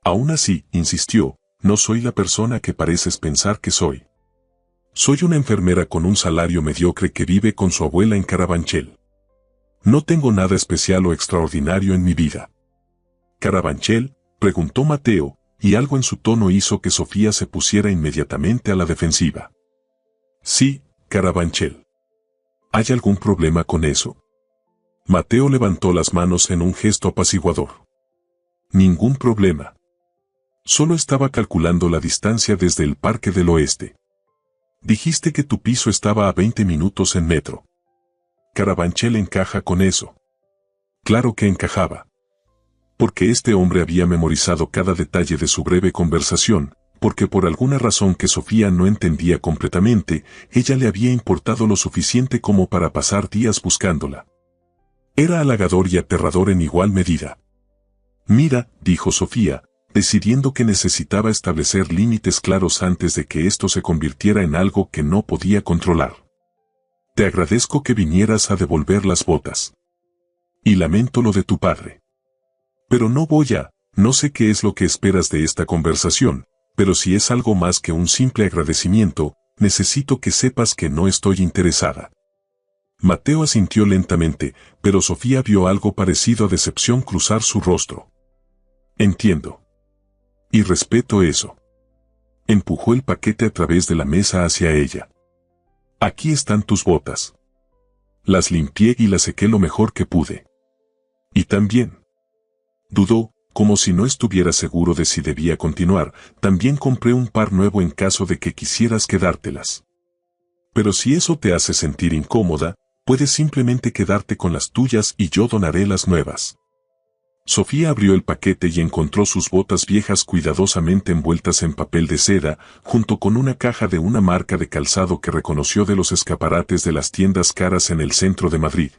Aún así, insistió, no soy la persona que pareces pensar que soy. Soy una enfermera con un salario mediocre que vive con su abuela en Carabanchel. No tengo nada especial o extraordinario en mi vida. ¿Carabanchel?, preguntó Mateo, y algo en su tono hizo que Sofía se pusiera inmediatamente a la defensiva. Sí, Carabanchel. ¿Hay algún problema con eso? Mateo levantó las manos en un gesto apaciguador. Ningún problema. Solo estaba calculando la distancia desde el Parque del Oeste. Dijiste que tu piso estaba a 20 minutos en metro. Carabanchel encaja con eso. Claro que encajaba. Porque este hombre había memorizado cada detalle de su breve conversación, porque por alguna razón que Sofía no entendía completamente, ella le había importado lo suficiente como para pasar días buscándola. Era halagador y aterrador en igual medida. Mira, dijo Sofía, decidiendo que necesitaba establecer límites claros antes de que esto se convirtiera en algo que no podía controlar. Te agradezco que vinieras a devolver las botas. Y lamento lo de tu padre. Pero no sé qué es lo que esperas de esta conversación, pero si es algo más que un simple agradecimiento, necesito que sepas que no estoy interesada. Mateo asintió lentamente, pero Sofía vio algo parecido a decepción cruzar su rostro. Entiendo. Y respeto eso. Empujó el paquete a través de la mesa hacia ella. Aquí están tus botas. Las limpié y las sequé lo mejor que pude. Y también. Dudó, como si no estuviera seguro de si debía continuar, también compré un par nuevo en caso de que quisieras quedártelas. Pero si eso te hace sentir incómoda, puedes simplemente quedarte con las tuyas y yo donaré las nuevas. Sofía abrió el paquete y encontró sus botas viejas cuidadosamente envueltas en papel de seda, junto con una caja de una marca de calzado que reconoció de los escaparates de las tiendas caras en el centro de Madrid.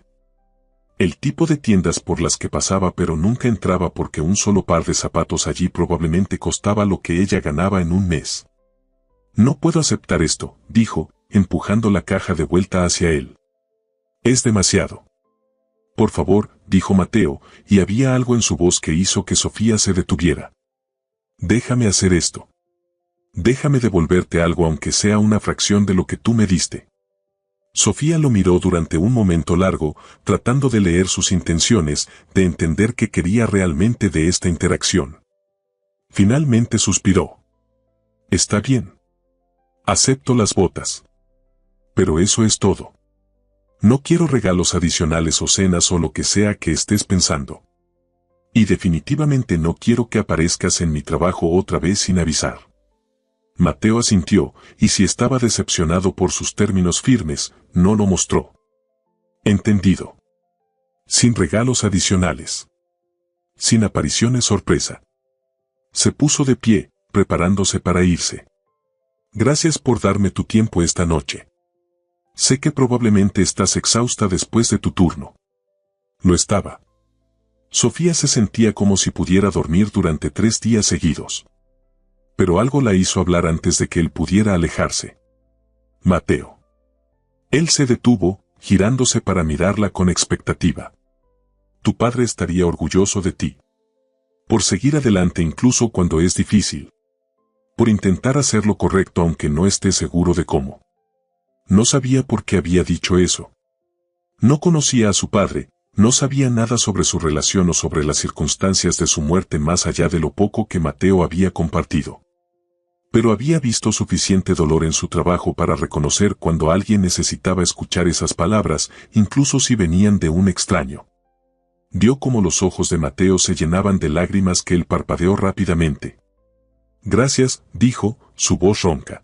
El tipo de tiendas por las que pasaba pero nunca entraba porque un solo par de zapatos allí probablemente costaba lo que ella ganaba en un mes. No puedo aceptar esto, dijo, empujando la caja de vuelta hacia él. Es demasiado. Por favor, dijo Mateo, y había algo en su voz que hizo que Sofía se detuviera. Déjame hacer esto. Déjame devolverte algo aunque sea una fracción de lo que tú me diste. Sofía lo miró durante un momento largo, tratando de leer sus intenciones, de entender qué quería realmente de esta interacción. Finalmente suspiró. Está bien. Acepto las botas. Pero eso es todo. No quiero regalos adicionales o cenas o lo que sea que estés pensando. Y definitivamente no quiero que aparezcas en mi trabajo otra vez sin avisar. Mateo asintió, y si estaba decepcionado por sus términos firmes, no lo mostró. Entendido. Sin regalos adicionales. Sin apariciones sorpresa. Se puso de pie, preparándose para irse. Gracias por darme tu tiempo esta noche. Sé que probablemente estás exhausta después de tu turno. Lo estaba. Sofía se sentía como si pudiera dormir durante 3 días seguidos. Pero algo la hizo hablar antes de que él pudiera alejarse. Mateo. Él se detuvo, girándose para mirarla con expectativa. Tu padre estaría orgulloso de ti. Por seguir adelante incluso cuando es difícil. Por intentar hacer lo correcto aunque no esté seguro de cómo. No sabía por qué había dicho eso. No conocía a su padre, no sabía nada sobre su relación o sobre las circunstancias de su muerte más allá de lo poco que Mateo había compartido. Pero había visto suficiente dolor en su trabajo para reconocer cuando alguien necesitaba escuchar esas palabras, incluso si venían de un extraño. Vio cómo los ojos de Mateo se llenaban de lágrimas que él parpadeó rápidamente. Gracias, dijo, su voz ronca.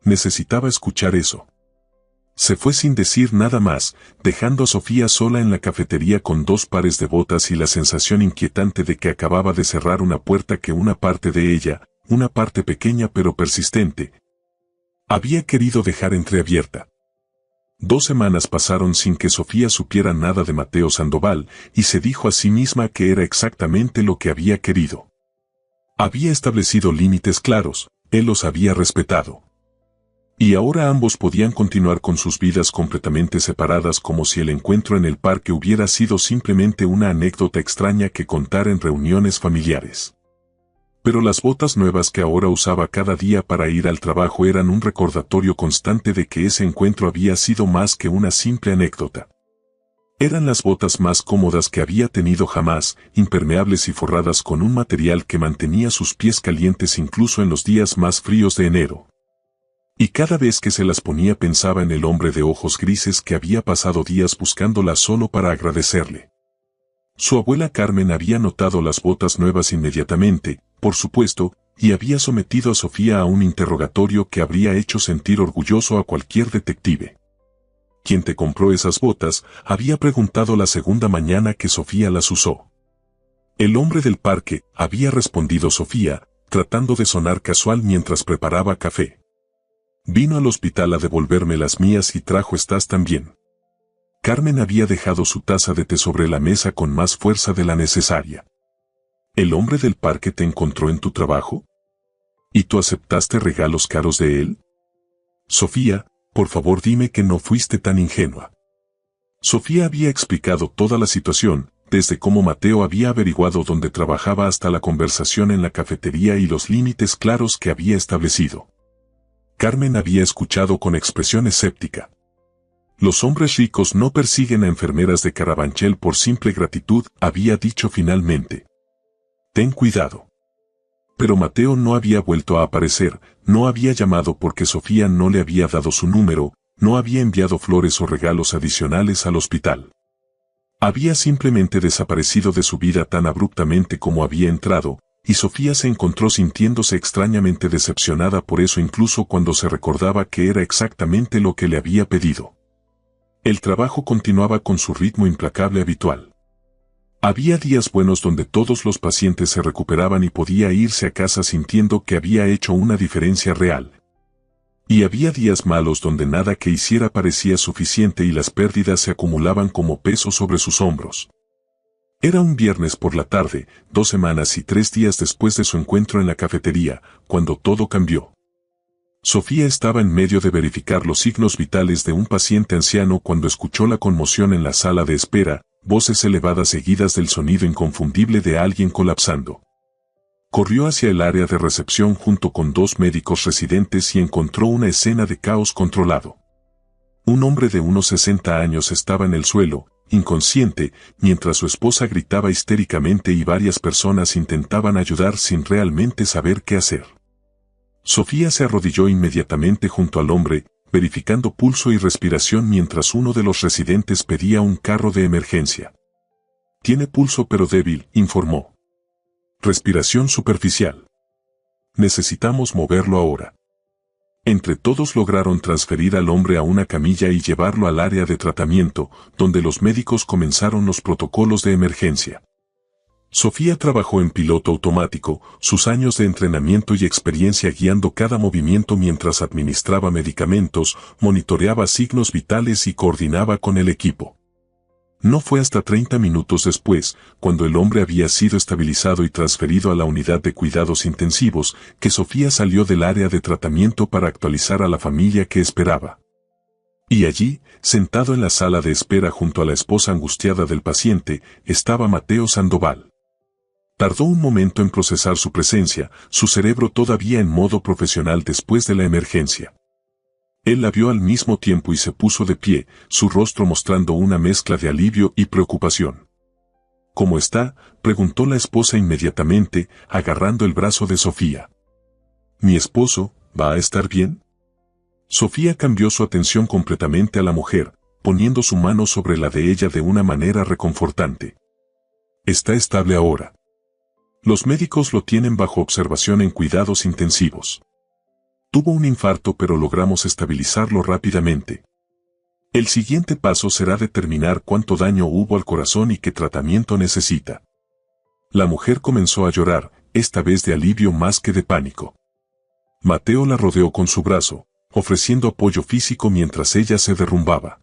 Necesitaba escuchar eso. Se fue sin decir nada más, dejando a Sofía sola en la cafetería con 2 pares de botas y la sensación inquietante de que acababa de cerrar una puerta que una parte de ella, una parte pequeña pero persistente, había querido dejar entreabierta. 2 semanas pasaron sin que Sofía supiera nada de Mateo Sandoval, y se dijo a sí misma que era exactamente lo que había querido. Había establecido límites claros, él los había respetado. Y ahora ambos podían continuar con sus vidas completamente separadas como si el encuentro en el parque hubiera sido simplemente una anécdota extraña que contar en reuniones familiares. Pero las botas nuevas que ahora usaba cada día para ir al trabajo eran un recordatorio constante de que ese encuentro había sido más que una simple anécdota. Eran las botas más cómodas que había tenido jamás, impermeables y forradas con un material que mantenía sus pies calientes incluso en los días más fríos de enero. Y cada vez que se las ponía pensaba en el hombre de ojos grises que había pasado días buscándola solo para agradecerle. Su abuela Carmen había notado las botas nuevas inmediatamente, por supuesto, y había sometido a Sofía a un interrogatorio que habría hecho sentir orgulloso a cualquier detective. ¿Quién te compró esas botas?, había preguntado la segunda mañana que Sofía las usó. El hombre del parque, había respondido Sofía, tratando de sonar casual mientras preparaba café. Vino al hospital a devolverme las mías y trajo estas también. Carmen había dejado su taza de té sobre la mesa con más fuerza de la necesaria. ¿El hombre del parque te encontró en tu trabajo? ¿Y tú aceptaste regalos caros de él? Sofía, por favor dime que no fuiste tan ingenua. Sofía había explicado toda la situación, desde cómo Mateo había averiguado dónde trabajaba hasta la conversación en la cafetería y los límites claros que había establecido. Carmen había escuchado con expresión escéptica. Los hombres ricos no persiguen a enfermeras de Carabanchel por simple gratitud, había dicho finalmente. Ten cuidado. Pero Mateo no había vuelto a aparecer, no había llamado porque Sofía no le había dado su número, no había enviado flores o regalos adicionales al hospital. Había simplemente desaparecido de su vida tan abruptamente como había entrado, y Sofía se encontró sintiéndose extrañamente decepcionada por eso incluso cuando se recordaba que era exactamente lo que le había pedido. El trabajo continuaba con su ritmo implacable habitual. Había días buenos donde todos los pacientes se recuperaban y podía irse a casa sintiendo que había hecho una diferencia real. Y había días malos donde nada que hiciera parecía suficiente y las pérdidas se acumulaban como peso sobre sus hombros. Era un viernes por la tarde, 2 semanas y 3 días después de su encuentro en la cafetería, cuando todo cambió. Sofía estaba en medio de verificar los signos vitales de un paciente anciano cuando escuchó la conmoción en la sala de espera, voces elevadas seguidas del sonido inconfundible de alguien colapsando. Corrió hacia el área de recepción junto con 2 médicos residentes y encontró una escena de caos controlado. Un hombre de unos 60 años estaba en el suelo, inconsciente, mientras su esposa gritaba histéricamente y varias personas intentaban ayudar sin realmente saber qué hacer. Sofía se arrodilló inmediatamente junto al hombre, verificando pulso y respiración mientras uno de los residentes pedía un carro de emergencia. Tiene pulso pero débil, informó. Respiración superficial. Necesitamos moverlo ahora. Entre todos lograron transferir al hombre a una camilla y llevarlo al área de tratamiento, donde los médicos comenzaron los protocolos de emergencia. Sofía trabajó en piloto automático, sus años de entrenamiento y experiencia guiando cada movimiento mientras administraba medicamentos, monitoreaba signos vitales y coordinaba con el equipo. No fue hasta 30 minutos después, cuando el hombre había sido estabilizado y transferido a la unidad de cuidados intensivos, que Sofía salió del área de tratamiento para actualizar a la familia que esperaba. Y allí, sentado en la sala de espera junto a la esposa angustiada del paciente, estaba Mateo Sandoval. Tardó un momento en procesar su presencia, su cerebro todavía en modo profesional después de la emergencia. Él la vio al mismo tiempo y se puso de pie, su rostro mostrando una mezcla de alivio y preocupación. ¿Cómo está?, preguntó la esposa inmediatamente, agarrando el brazo de Sofía. ¿Mi esposo va a estar bien? Sofía cambió su atención completamente a la mujer, poniendo su mano sobre la de ella de una manera reconfortante. Está estable ahora. Los médicos lo tienen bajo observación en cuidados intensivos. Tuvo un infarto pero logramos estabilizarlo rápidamente. El siguiente paso será determinar cuánto daño hubo al corazón y qué tratamiento necesita. La mujer comenzó a llorar, esta vez de alivio más que de pánico. Mateo la rodeó con su brazo, ofreciendo apoyo físico mientras ella se derrumbaba.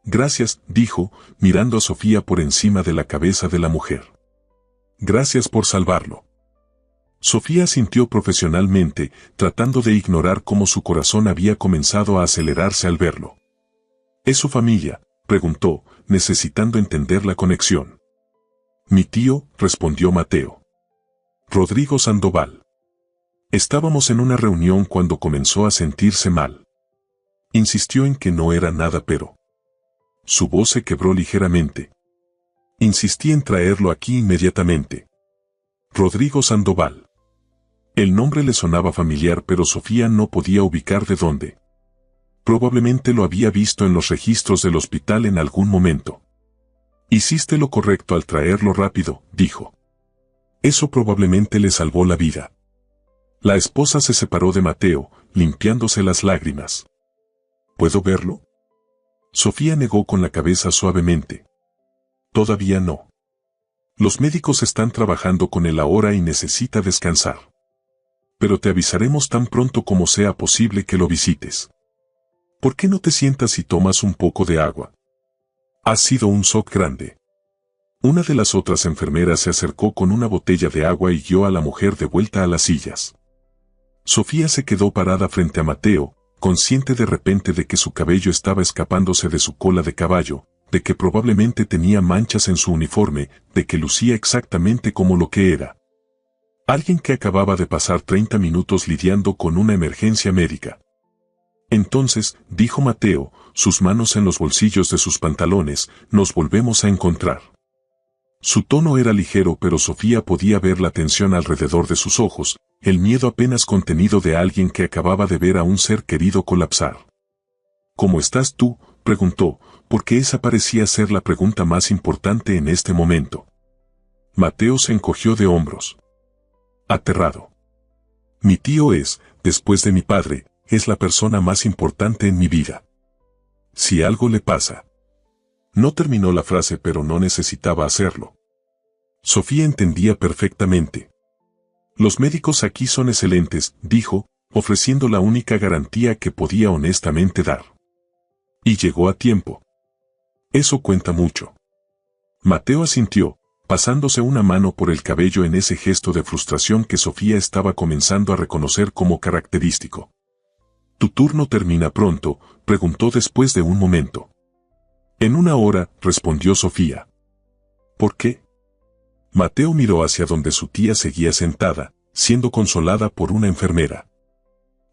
Gracias, dijo, mirando a Sofía por encima de la cabeza de la mujer. Gracias por salvarlo. Sofía asintió profesionalmente, tratando de ignorar cómo su corazón había comenzado a acelerarse al verlo. ¿Es su familia?, preguntó, necesitando entender la conexión. Mi tío, respondió Mateo. Rodrigo Sandoval. Estábamos en una reunión cuando comenzó a sentirse mal. Insistió en que no era nada pero. Su voz se quebró ligeramente. Insistí en traerlo aquí inmediatamente. Rodrigo Sandoval. El nombre le sonaba familiar pero Sofía no podía ubicar de dónde. Probablemente lo había visto en los registros del hospital en algún momento. Hiciste lo correcto al traerlo rápido, dijo. Eso probablemente le salvó la vida. La esposa se separó de Mateo, limpiándose las lágrimas. ¿Puedo verlo? Sofía negó con la cabeza suavemente. Todavía no. Los médicos están trabajando con él ahora y necesita descansar. Pero te avisaremos tan pronto como sea posible que lo visites. ¿Por qué no te sientas y tomas un poco de agua? Ha sido un shock grande. Una de las otras enfermeras se acercó con una botella de agua y guió a la mujer de vuelta a las sillas. Sofía se quedó parada frente a Mateo, consciente de repente de que su cabello estaba escapándose de su cola de caballo, de que probablemente tenía manchas en su uniforme, de que lucía exactamente como lo que era. Alguien que acababa de pasar 30 minutos lidiando con una emergencia médica. Entonces, dijo Mateo, sus manos en los bolsillos de sus pantalones, nos volvemos a encontrar. Su tono era ligero pero Sofía podía ver la tensión alrededor de sus ojos, el miedo apenas contenido de alguien que acababa de ver a un ser querido colapsar. ¿Cómo estás tú?, preguntó, porque esa parecía ser la pregunta más importante en este momento. Mateo se encogió de hombros. Aterrado. Mi tío es, después de mi padre, es la persona más importante en mi vida. Si algo le pasa. No terminó la frase pero no necesitaba hacerlo. Sofía entendía perfectamente. Los médicos aquí son excelentes, dijo, ofreciendo la única garantía que podía honestamente dar. Y llegó a tiempo. Eso cuenta mucho. Mateo asintió, pasándose una mano por el cabello en ese gesto de frustración que Sofía estaba comenzando a reconocer como característico. ¿Tu turno termina pronto?, preguntó después de un momento. En 1 hora, respondió Sofía. ¿Por qué? Mateo miró hacia donde su tía seguía sentada, siendo consolada por una enfermera.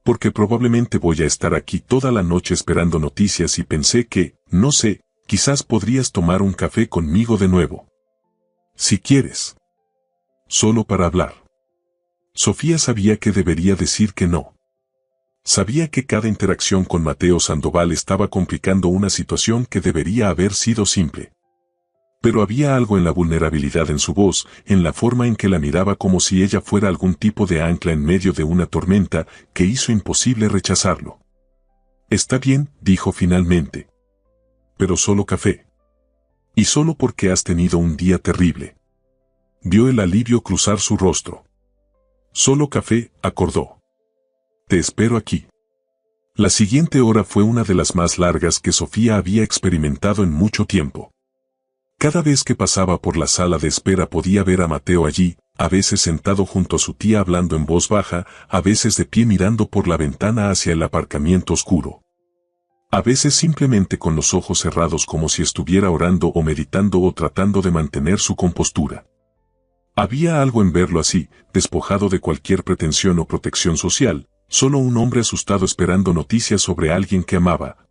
Porque probablemente voy a estar aquí toda la noche esperando noticias y pensé que, no sé, quizás podrías tomar un café conmigo de nuevo. Si quieres. Solo para hablar. Sofía sabía que debería decir que no. Sabía que cada interacción con Mateo Sandoval estaba complicando una situación que debería haber sido simple. Pero había algo en la vulnerabilidad en su voz, en la forma en que la miraba como si ella fuera algún tipo de ancla en medio de una tormenta, que hizo imposible rechazarlo. Está bien, dijo finalmente. Pero solo café. Y solo porque has tenido un día terrible. Vio el alivio cruzar su rostro. Solo café, acordó. Te espero aquí. La siguiente hora fue una de las más largas que Sofía había experimentado en mucho tiempo. Cada vez que pasaba por la sala de espera podía ver a Mateo allí, a veces sentado junto a su tía hablando en voz baja, a veces de pie mirando por la ventana hacia el aparcamiento oscuro. A veces simplemente con los ojos cerrados como si estuviera orando o meditando o tratando de mantener su compostura. Había algo en verlo así, despojado de cualquier pretensión o protección social, solo un hombre asustado esperando noticias sobre alguien que amaba,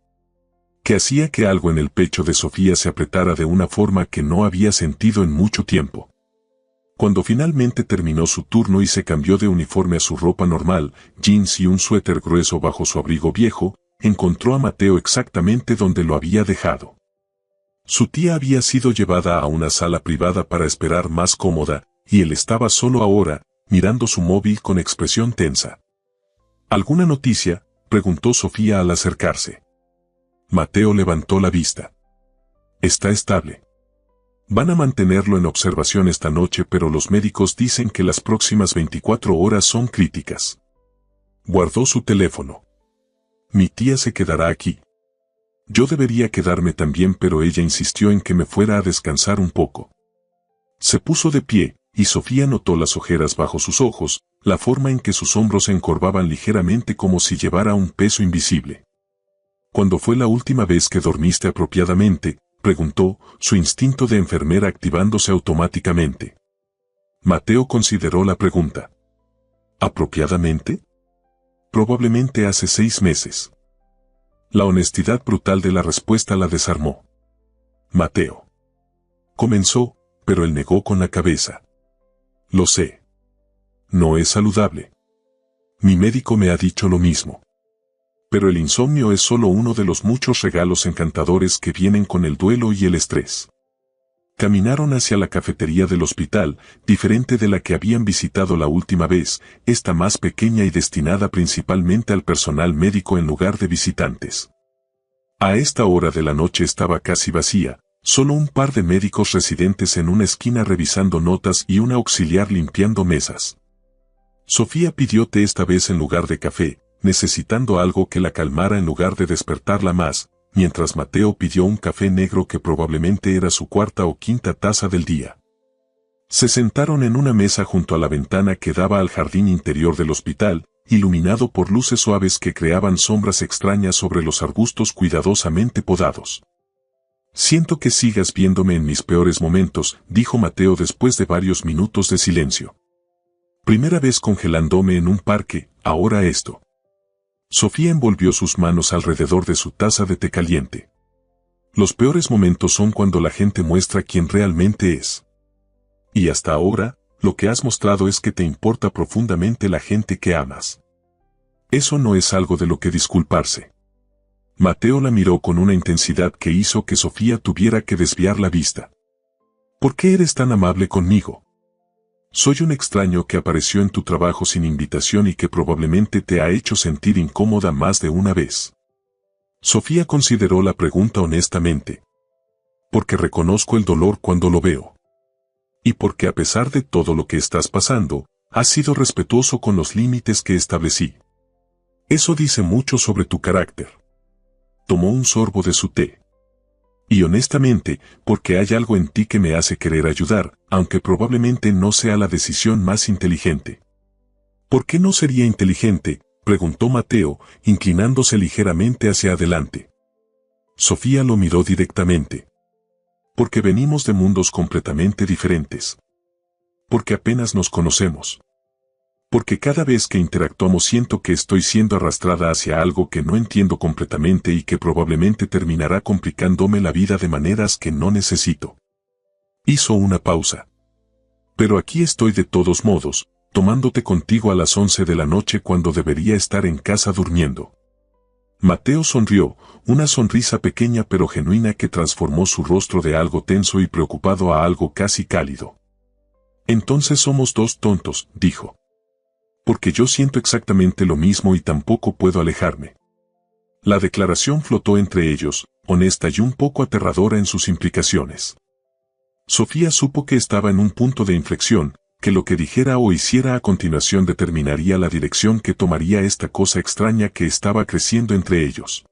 que hacía que algo en el pecho de Sofía se apretara de una forma que no había sentido en mucho tiempo. Cuando finalmente terminó su turno y se cambió de uniforme a su ropa normal, jeans y un suéter grueso bajo su abrigo viejo, encontró a Mateo exactamente donde lo había dejado. Su tía había sido llevada a una sala privada para esperar más cómoda, y él estaba solo ahora, mirando su móvil con expresión tensa. ¿Alguna noticia?, preguntó Sofía al acercarse. Mateo levantó la vista. Está estable. Van a mantenerlo en observación esta noche, pero los médicos dicen que las próximas 24 horas son críticas. Guardó su teléfono. Mi tía se quedará aquí. Yo debería quedarme también, pero ella insistió en que me fuera a descansar un poco. Se puso de pie, y Sofía notó las ojeras bajo sus ojos, la forma en que sus hombros se encorvaban ligeramente como si llevara un peso invisible. ¿Cuándo fue la última vez que dormiste apropiadamente?, preguntó, su instinto de enfermera activándose automáticamente. Mateo consideró la pregunta. ¿Apropiadamente? Probablemente hace 6 meses. La honestidad brutal de la respuesta la desarmó. Mateo. Comenzó, pero él negó con la cabeza. Lo sé. No es saludable. Mi médico me ha dicho lo mismo. Pero el insomnio es solo uno de los muchos regalos encantadores que vienen con el duelo y el estrés. Caminaron hacia la cafetería del hospital, diferente de la que habían visitado la última vez, esta más pequeña y destinada principalmente al personal médico en lugar de visitantes. A esta hora de la noche estaba casi vacía, solo un par de médicos residentes en una esquina revisando notas y una auxiliar limpiando mesas. Sofía pidió té esta vez en lugar de café, necesitando algo que la calmara en lugar de despertarla más, mientras Mateo pidió un café negro que probablemente era su 4ª o 5ª taza del día. Se sentaron en una mesa junto a la ventana que daba al jardín interior del hospital, iluminado por luces suaves que creaban sombras extrañas sobre los arbustos cuidadosamente podados. Siento que sigas viéndome en mis peores momentos, dijo Mateo después de varios minutos de silencio. Primera vez congelándome en un parque, ahora esto. Sofía envolvió sus manos alrededor de su taza de té caliente. Los peores momentos son cuando la gente muestra quién realmente es. Y hasta ahora, lo que has mostrado es que te importa profundamente la gente que amas. Eso no es algo de lo que disculparse. Mateo la miró con una intensidad que hizo que Sofía tuviera que desviar la vista. ¿Por qué eres tan amable conmigo? Soy un extraño que apareció en tu trabajo sin invitación y que probablemente te ha hecho sentir incómoda más de una vez. Sofía consideró la pregunta honestamente. Porque reconozco el dolor cuando lo veo. Y porque a pesar de todo lo que estás pasando, has sido respetuoso con los límites que establecí. Eso dice mucho sobre tu carácter. Tomó un sorbo de su té. Y honestamente, porque hay algo en ti que me hace querer ayudar, aunque probablemente no sea la decisión más inteligente. ¿Por qué no sería inteligente?, preguntó Mateo, inclinándose ligeramente hacia adelante. Sofía lo miró directamente. Porque venimos de mundos completamente diferentes. Porque apenas nos conocemos. Porque cada vez que interactuamos siento que estoy siendo arrastrada hacia algo que no entiendo completamente y que probablemente terminará complicándome la vida de maneras que no necesito. Hizo una pausa. Pero aquí estoy de todos modos, tomándote contigo a las 11 de la noche cuando debería estar en casa durmiendo. Mateo sonrió, una sonrisa pequeña pero genuina que transformó su rostro de algo tenso y preocupado a algo casi cálido. Entonces somos dos tontos, dijo. Porque yo siento exactamente lo mismo y tampoco puedo alejarme. La declaración flotó entre ellos, honesta y un poco aterradora en sus implicaciones. Sofía supo que estaba en un punto de inflexión, que lo que dijera o hiciera a continuación determinaría la dirección que tomaría esta cosa extraña que estaba creciendo entre ellos.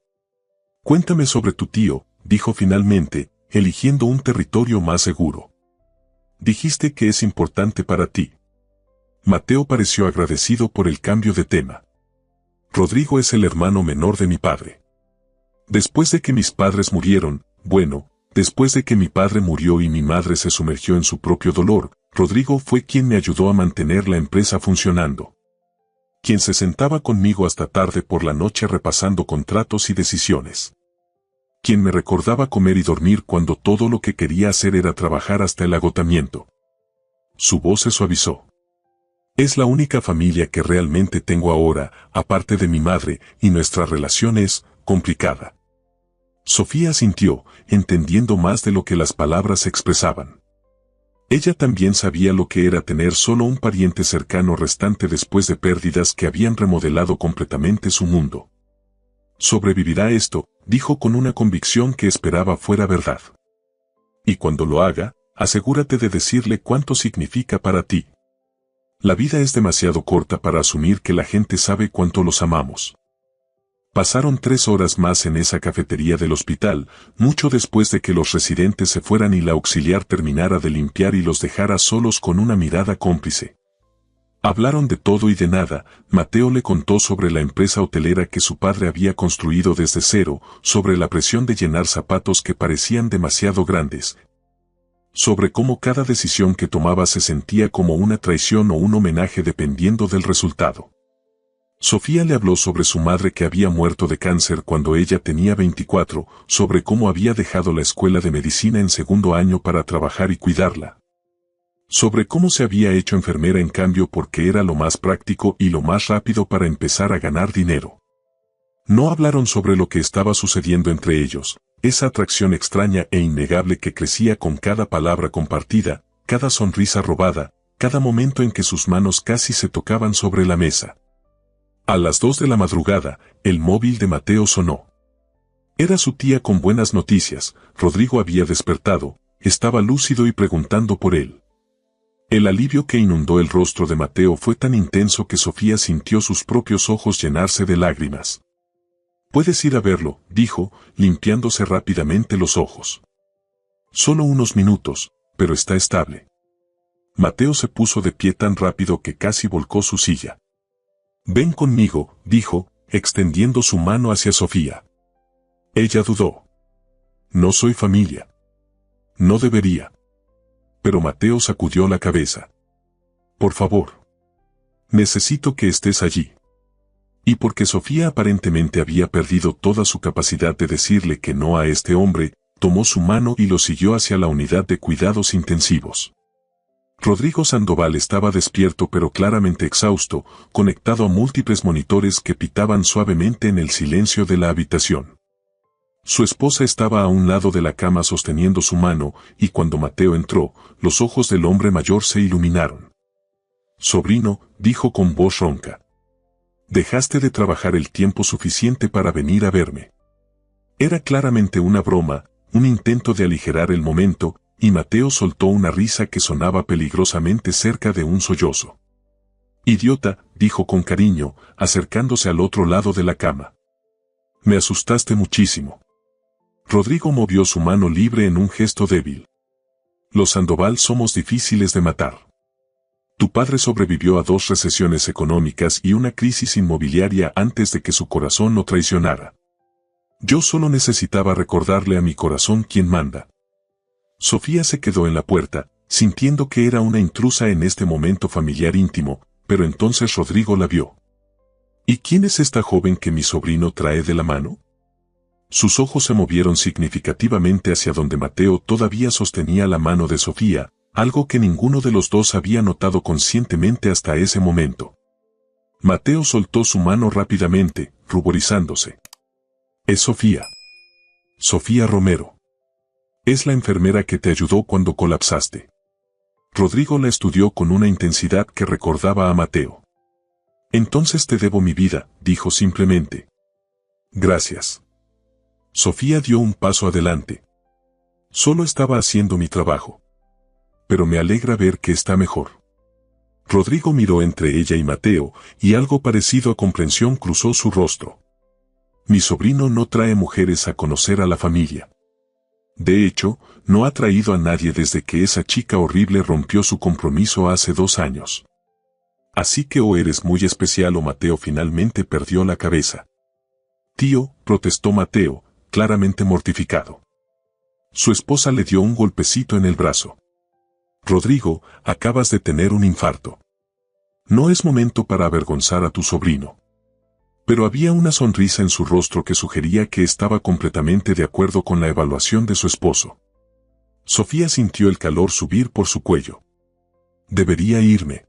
Cuéntame sobre tu tío, dijo finalmente, eligiendo un territorio más seguro. Dijiste que es importante para ti. Mateo pareció agradecido por el cambio de tema. Rodrigo es el hermano menor de mi padre. Después de que mis padres murieron, después de que mi padre murió y mi madre se sumergió en su propio dolor, Rodrigo fue quien me ayudó a mantener la empresa funcionando. Quien se sentaba conmigo hasta tarde por la noche repasando contratos y decisiones. Quien me recordaba comer y dormir cuando todo lo que quería hacer era trabajar hasta el agotamiento. Su voz se suavizó. Es la única familia que realmente tengo ahora, aparte de mi madre, y nuestra relación es complicada. Sofía asintió, entendiendo más de lo que las palabras expresaban. Ella también sabía lo que era tener solo un pariente cercano restante después de pérdidas que habían remodelado completamente su mundo. Sobrevivirá esto, dijo con una convicción que esperaba fuera verdad. Y cuando lo haga, asegúrate de decirle cuánto significa para ti. La vida es demasiado corta para asumir que la gente sabe cuánto los amamos. Pasaron 3 horas más en esa cafetería del hospital, mucho después de que los residentes se fueran y la auxiliar terminara de limpiar y los dejara solos con una mirada cómplice. Hablaron de todo y de nada. Mateo le contó sobre la empresa hotelera que su padre había construido desde cero, sobre la presión de llenar zapatos que parecían demasiado grandes, sobre cómo cada decisión que tomaba se sentía como una traición o un homenaje dependiendo del resultado. Sofía le habló sobre su madre que había muerto de cáncer cuando ella tenía 24, sobre cómo había dejado la escuela de medicina en 2º año para trabajar y cuidarla. Sobre cómo se había hecho enfermera en cambio porque era lo más práctico y lo más rápido para empezar a ganar dinero. No hablaron sobre lo que estaba sucediendo entre ellos, esa atracción extraña e innegable que crecía con cada palabra compartida, cada sonrisa robada, cada momento en que sus manos casi se tocaban sobre la mesa. A las 2 de la madrugada, el móvil de Mateo sonó. Era su tía con buenas noticias. Rodrigo había despertado, estaba lúcido y preguntando por él. El alivio que inundó el rostro de Mateo fue tan intenso que Sofía sintió sus propios ojos llenarse de lágrimas. «Puedes ir a verlo», dijo, limpiándose rápidamente los ojos. «Solo unos minutos, pero está estable». Mateo se puso de pie tan rápido que casi volcó su silla. «Ven conmigo», dijo, extendiendo su mano hacia Sofía. Ella dudó. «No soy familia». «No debería». Pero Mateo sacudió la cabeza. «Por favor. Necesito que estés allí». Y porque Sofía aparentemente había perdido toda su capacidad de decirle que no a este hombre, tomó su mano y lo siguió hacia la unidad de cuidados intensivos. Rodrigo Sandoval estaba despierto pero claramente exhausto, conectado a múltiples monitores que pitaban suavemente en el silencio de la habitación. Su esposa estaba a un lado de la cama sosteniendo su mano, y cuando Mateo entró, los ojos del hombre mayor se iluminaron. «Sobrino», dijo con voz ronca. «Dejaste de trabajar el tiempo suficiente para venir a verme». Era claramente una broma, un intento de aligerar el momento, y Mateo soltó una risa que sonaba peligrosamente cerca de un sollozo. «Idiota», dijo con cariño, acercándose al otro lado de la cama. «Me asustaste muchísimo». Rodrigo movió su mano libre en un gesto débil. «Los Sandoval somos difíciles de matar. Tu padre sobrevivió a 2 recesiones económicas y una crisis inmobiliaria antes de que su corazón lo traicionara. Yo solo necesitaba recordarle a mi corazón quién manda». Sofía se quedó en la puerta, sintiendo que era una intrusa en este momento familiar íntimo, pero entonces Rodrigo la vio. «¿Y quién es esta joven que mi sobrino trae de la mano?». Sus ojos se movieron significativamente hacia donde Mateo todavía sostenía la mano de Sofía, algo que ninguno de los dos había notado conscientemente hasta ese momento. Mateo soltó su mano rápidamente, ruborizándose. Es Sofía. Sofía Romero. Es la enfermera que te ayudó cuando colapsaste. Rodrigo la estudió con una intensidad que recordaba a Mateo. Entonces te debo mi vida, dijo simplemente. Gracias. Sofía dio un paso adelante. Solo estaba haciendo mi trabajo. Pero me alegra ver que está mejor. Rodrigo miró entre ella y Mateo, y algo parecido a comprensión cruzó su rostro. Mi sobrino no trae mujeres a conocer a la familia. De hecho, no ha traído a nadie desde que esa chica horrible rompió su compromiso hace 2 años. Así que o eres muy especial o Mateo finalmente perdió la cabeza. Tío, protestó Mateo, claramente mortificado. Su esposa le dio un golpecito en el brazo. Rodrigo, acabas de tener un infarto. No es momento para avergonzar a tu sobrino. Pero había una sonrisa en su rostro que sugería que estaba completamente de acuerdo con la evaluación de su esposo. Sofía sintió el calor subir por su cuello. Debería irme.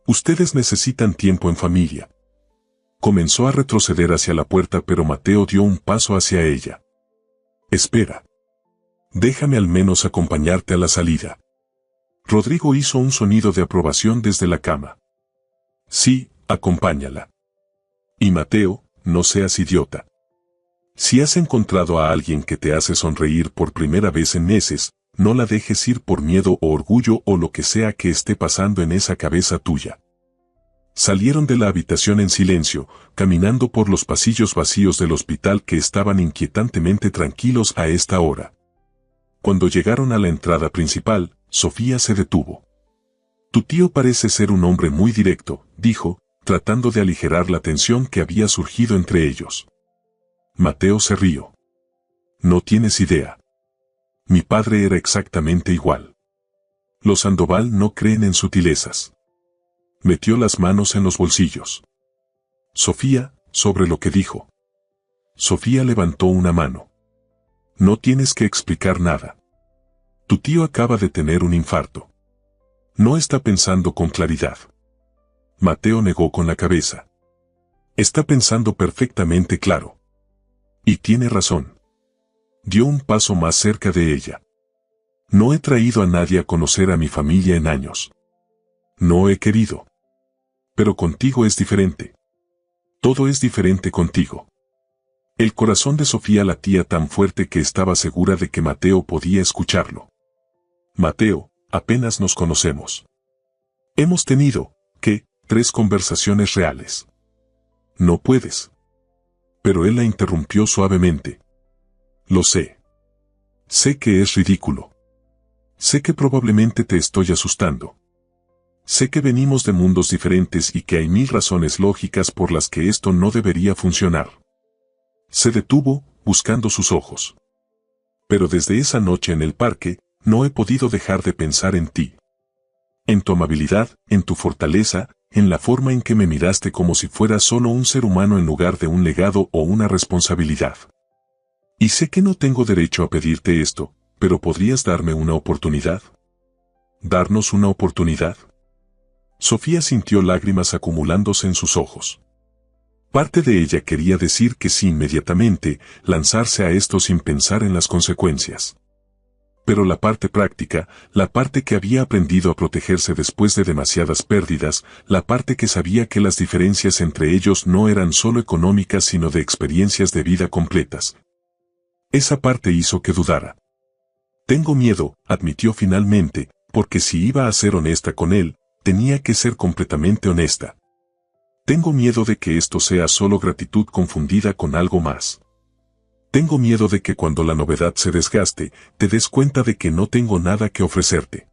Ustedes necesitan tiempo en familia. Comenzó a retroceder hacia la puerta, pero Mateo dio un paso hacia ella. Espera. Déjame al menos acompañarte a la salida. Rodrigo hizo un sonido de aprobación desde la cama. Sí, acompáñala. Y Mateo, no seas idiota. Si has encontrado a alguien que te hace sonreír por primera vez en meses, no la dejes ir por miedo o orgullo o lo que sea que esté pasando en esa cabeza tuya. Salieron de la habitación en silencio, caminando por los pasillos vacíos del hospital que estaban inquietantemente tranquilos a esta hora. Cuando llegaron a la entrada principal, Sofía se detuvo. Tu tío parece ser un hombre muy directo, dijo, tratando de aligerar la tensión que había surgido entre ellos. Mateo se rió. No tienes idea. Mi padre era exactamente igual. Los Sandoval no creen en sutilezas. Metió las manos en los bolsillos. Sofía, sobre lo que dijo. Sofía levantó una mano. No tienes que explicar nada. Tu tío acaba de tener un infarto. No está pensando con claridad. Mateo negó con la cabeza. Está pensando perfectamente claro. Y tiene razón. Dio un paso más cerca de ella. No he traído a nadie a conocer a mi familia en años. No he querido. Pero contigo es diferente. Todo es diferente contigo. El corazón de Sofía latía tan fuerte que estaba segura de que Mateo podía escucharlo. Mateo, apenas nos conocemos. Hemos tenido, ¿qué? 3 conversaciones reales. No puedes. Pero él la interrumpió suavemente. Lo sé. Sé que es ridículo. Sé que probablemente te estoy asustando. Sé que venimos de mundos diferentes y que hay 1000 razones lógicas por las que esto no debería funcionar. Se detuvo, buscando sus ojos. Pero desde esa noche en el parque, no he podido dejar de pensar en ti. En tu amabilidad, en tu fortaleza, en la forma en que me miraste como si fueras solo un ser humano en lugar de un legado o una responsabilidad. Y sé que no tengo derecho a pedirte esto, pero ¿podrías darme una oportunidad? ¿Darnos una oportunidad? Sofía sintió lágrimas acumulándose en sus ojos. Parte de ella quería decir que sí inmediatamente, lanzarse a esto sin pensar en las consecuencias. Pero la parte práctica, la parte que había aprendido a protegerse después de demasiadas pérdidas, la parte que sabía que las diferencias entre ellos no eran solo económicas sino de experiencias de vida completas. Esa parte hizo que dudara. Tengo miedo, admitió finalmente, porque si iba a ser honesta con él, tenía que ser completamente honesta. Tengo miedo de que esto sea solo gratitud confundida con algo más. Tengo miedo de que cuando la novedad se desgaste, te des cuenta de que no tengo nada que ofrecerte.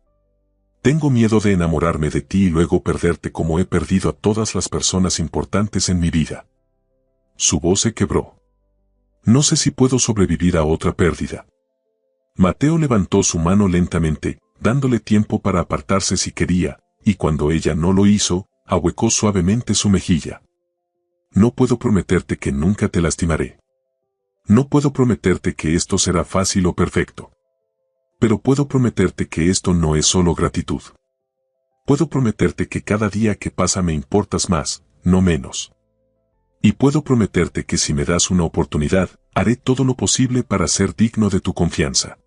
Tengo miedo de enamorarme de ti y luego perderte como he perdido a todas las personas importantes en mi vida. Su voz se quebró. No sé si puedo sobrevivir a otra pérdida. Mateo levantó su mano lentamente, dándole tiempo para apartarse si quería, y cuando ella no lo hizo, ahuecó suavemente su mejilla. No puedo prometerte que nunca te lastimaré. No puedo prometerte que esto será fácil o perfecto. Pero puedo prometerte que esto no es solo gratitud. Puedo prometerte que cada día que pasa me importas más, no menos. Y puedo prometerte que si me das una oportunidad, haré todo lo posible para ser digno de tu confianza.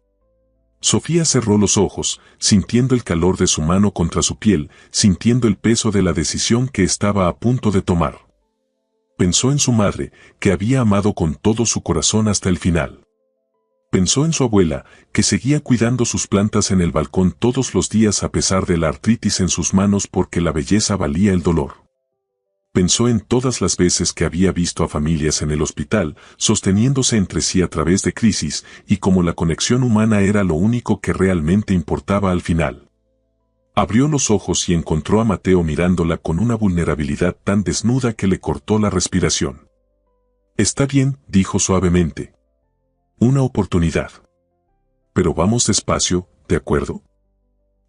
Sofía cerró los ojos, sintiendo el calor de su mano contra su piel, sintiendo el peso de la decisión que estaba a punto de tomar. Pensó en su madre, que había amado con todo su corazón hasta el final. Pensó en su abuela, que seguía cuidando sus plantas en el balcón todos los días a pesar de la artritis en sus manos porque la belleza valía el dolor. Pensó en todas las veces que había visto a familias en el hospital, sosteniéndose entre sí a través de crisis, y como la conexión humana era lo único que realmente importaba al final. Abrió los ojos y encontró a Mateo mirándola con una vulnerabilidad tan desnuda que le cortó la respiración. «Está bien», dijo suavemente. «Una oportunidad. Pero vamos despacio, ¿de acuerdo?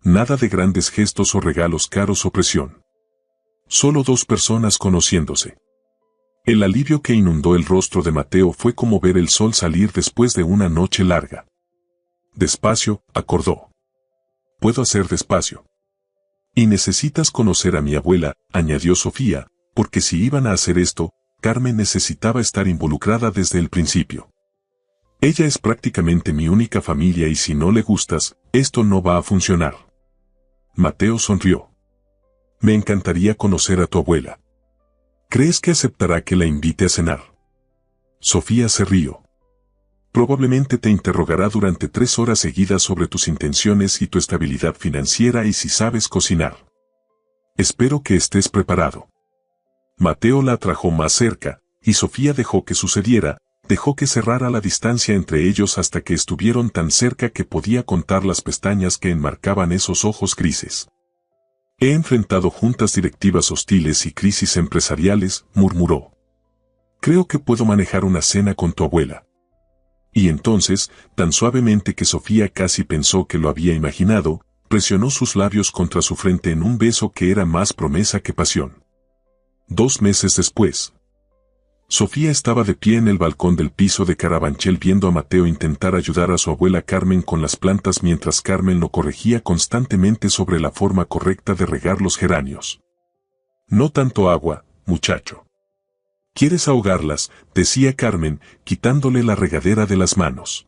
Nada de grandes gestos o regalos caros o presión. Solo dos personas conociéndose». El alivio que inundó el rostro de Mateo fue como ver el sol salir después de una noche larga. «Despacio», acordó. «Puedo hacer despacio. Y necesitas conocer a mi abuela», añadió Sofía, porque si iban a hacer esto, Carmen necesitaba estar involucrada desde el principio. «Ella es prácticamente mi única familia y si no le gustas, esto no va a funcionar». Mateo sonrió. «Me encantaría conocer a tu abuela. ¿Crees que aceptará que la invite a cenar?» Sofía se rió. «Probablemente te interrogará durante 3 horas seguidas sobre tus intenciones y tu estabilidad financiera y si sabes cocinar. Espero que estés preparado». Mateo la atrajo más cerca, y Sofía dejó que sucediera, dejó que cerrara la distancia entre ellos hasta que estuvieron tan cerca que podía contar las pestañas que enmarcaban esos ojos grises. «He enfrentado juntas directivas hostiles y crisis empresariales», murmuró. «Creo que puedo manejar una cena con tu abuela». Y entonces, tan suavemente que Sofía casi pensó que lo había imaginado, presionó sus labios contra su frente en un beso que era más promesa que pasión. 2 meses después. Sofía estaba de pie en el balcón del piso de Carabanchel viendo a Mateo intentar ayudar a su abuela Carmen con las plantas mientras Carmen lo corregía constantemente sobre la forma correcta de regar los geranios. «No tanto agua, muchacho. ¿Quieres ahogarlas?», decía Carmen, quitándole la regadera de las manos.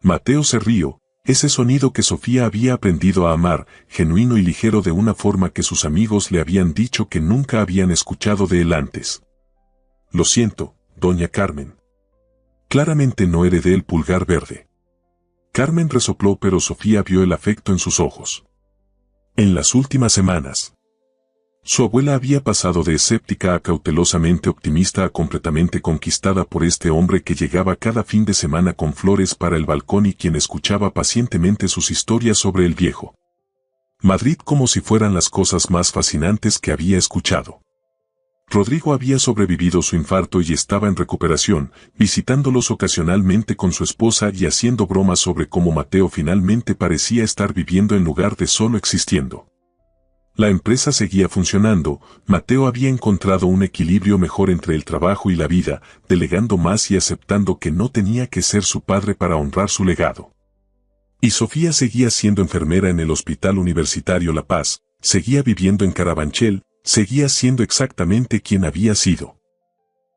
Mateo se rió, ese sonido que Sofía había aprendido a amar, genuino y ligero de una forma que sus amigos le habían dicho que nunca habían escuchado de él antes. «Lo siento, doña Carmen. Claramente no heredé el pulgar verde». Carmen resopló, pero Sofía vio el afecto en sus ojos. En las últimas semanas, su abuela había pasado de escéptica a cautelosamente optimista a completamente conquistada por este hombre que llegaba cada fin de semana con flores para el balcón y quien escuchaba pacientemente sus historias sobre el viejo Madrid como si fueran las cosas más fascinantes que había escuchado. Rodrigo había sobrevivido su infarto y estaba en recuperación, visitándolos ocasionalmente con su esposa y haciendo bromas sobre cómo Mateo finalmente parecía estar viviendo en lugar de solo existiendo. La empresa seguía funcionando, Mateo había encontrado un equilibrio mejor entre el trabajo y la vida, delegando más y aceptando que no tenía que ser su padre para honrar su legado. Y Sofía seguía siendo enfermera en el Hospital Universitario La Paz, seguía viviendo en Carabanchel, seguía siendo exactamente quien había sido.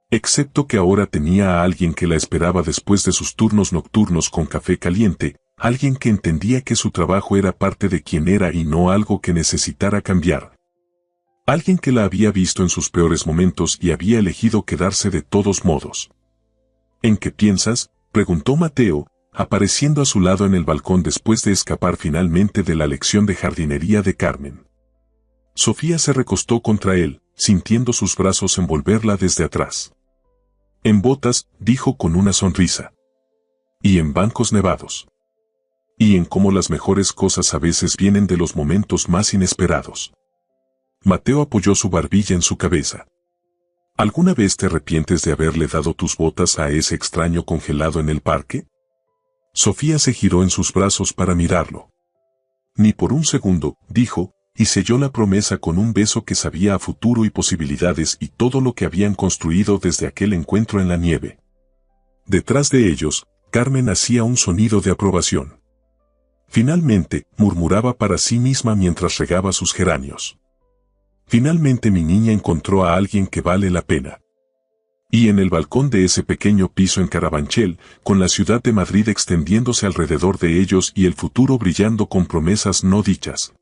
Excepto que ahora tenía a alguien que la esperaba después de sus turnos nocturnos con café caliente, alguien que entendía que su trabajo era parte de quien era y no algo que necesitara cambiar. Alguien que la había visto en sus peores momentos y había elegido quedarse de todos modos. «¿En qué piensas?», preguntó Mateo, apareciendo a su lado en el balcón después de escapar finalmente de la lección de jardinería de Carmen. Sofía se recostó contra él, sintiendo sus brazos envolverla desde atrás. «En botas», dijo con una sonrisa. «Y en bancos nevados. Y en cómo las mejores cosas a veces vienen de los momentos más inesperados». Mateo apoyó su barbilla en su cabeza. «¿Alguna vez te arrepientes de haberle dado tus botas a ese extraño congelado en el parque?». Sofía se giró en sus brazos para mirarlo. «Ni por un segundo», dijo, y selló la promesa con un beso que sabía a futuro y posibilidades y todo lo que habían construido desde aquel encuentro en la nieve. Detrás de ellos, Carmen hacía un sonido de aprobación. «Finalmente», murmuraba para sí misma mientras regaba sus geranios. «Finalmente mi niña encontró a alguien que vale la pena». Y en el balcón de ese pequeño piso en Carabanchel, con la ciudad de Madrid extendiéndose alrededor de ellos y el futuro brillando con promesas no dichas.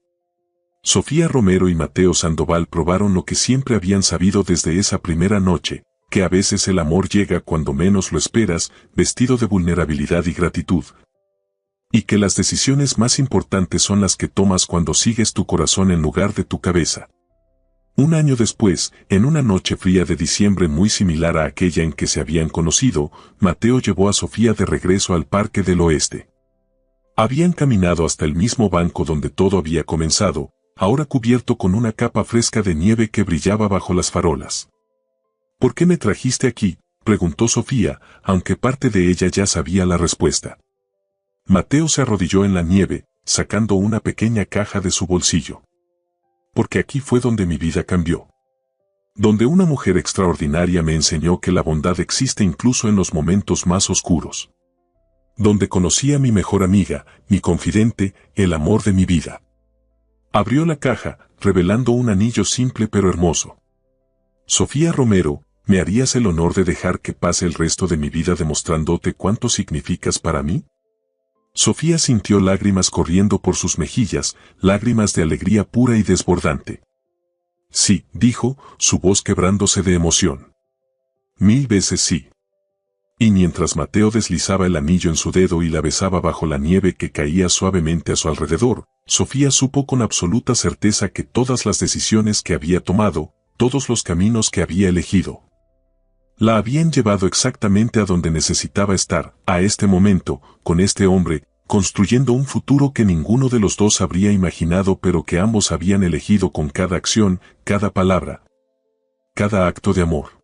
Sofía Romero y Mateo Sandoval probaron lo que siempre habían sabido desde esa primera noche, que a veces el amor llega cuando menos lo esperas, vestido de vulnerabilidad y gratitud. Y que las decisiones más importantes son las que tomas cuando sigues tu corazón en lugar de tu cabeza. Un año después, en una noche fría de diciembre muy similar a aquella en que se habían conocido, Mateo llevó a Sofía de regreso al Parque del Oeste. Habían caminado hasta el mismo banco donde todo había comenzado, ahora cubierto con una capa fresca de nieve que brillaba bajo las farolas. ¿Por qué me trajiste aquí?, preguntó Sofía, aunque parte de ella ya sabía la respuesta. Mateo se arrodilló en la nieve, sacando una pequeña caja de su bolsillo. Porque aquí fue donde mi vida cambió. Donde una mujer extraordinaria me enseñó que la bondad existe incluso en los momentos más oscuros. Donde conocí a mi mejor amiga, mi confidente, el amor de mi vida. Abrió la caja, revelando un anillo simple pero hermoso. Sofía Romero, ¿me harías el honor de dejar que pase el resto de mi vida demostrándote cuánto significas para mí? Sofía sintió lágrimas corriendo por sus mejillas, lágrimas de alegría pura y desbordante. Sí, dijo, su voz quebrándose de emoción. 1000 veces sí. Y mientras Mateo deslizaba el anillo en su dedo y la besaba bajo la nieve que caía suavemente a su alrededor, Sofía supo con absoluta certeza que todas las decisiones que había tomado, todos los caminos que había elegido, la habían llevado exactamente a donde necesitaba estar, a este momento, con este hombre, construyendo un futuro que ninguno de los dos habría imaginado pero que ambos habían elegido con cada acción, cada palabra, cada acto de amor.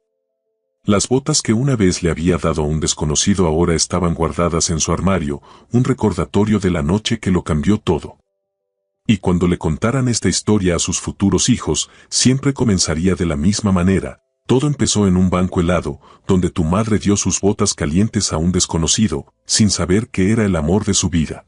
Las botas que una vez le había dado a un desconocido ahora estaban guardadas en su armario, un recordatorio de la noche que lo cambió todo. Y cuando le contaran esta historia a sus futuros hijos, siempre comenzaría de la misma manera. Todo empezó en un banco helado, donde tu madre dio sus botas calientes a un desconocido, sin saber que era el amor de su vida.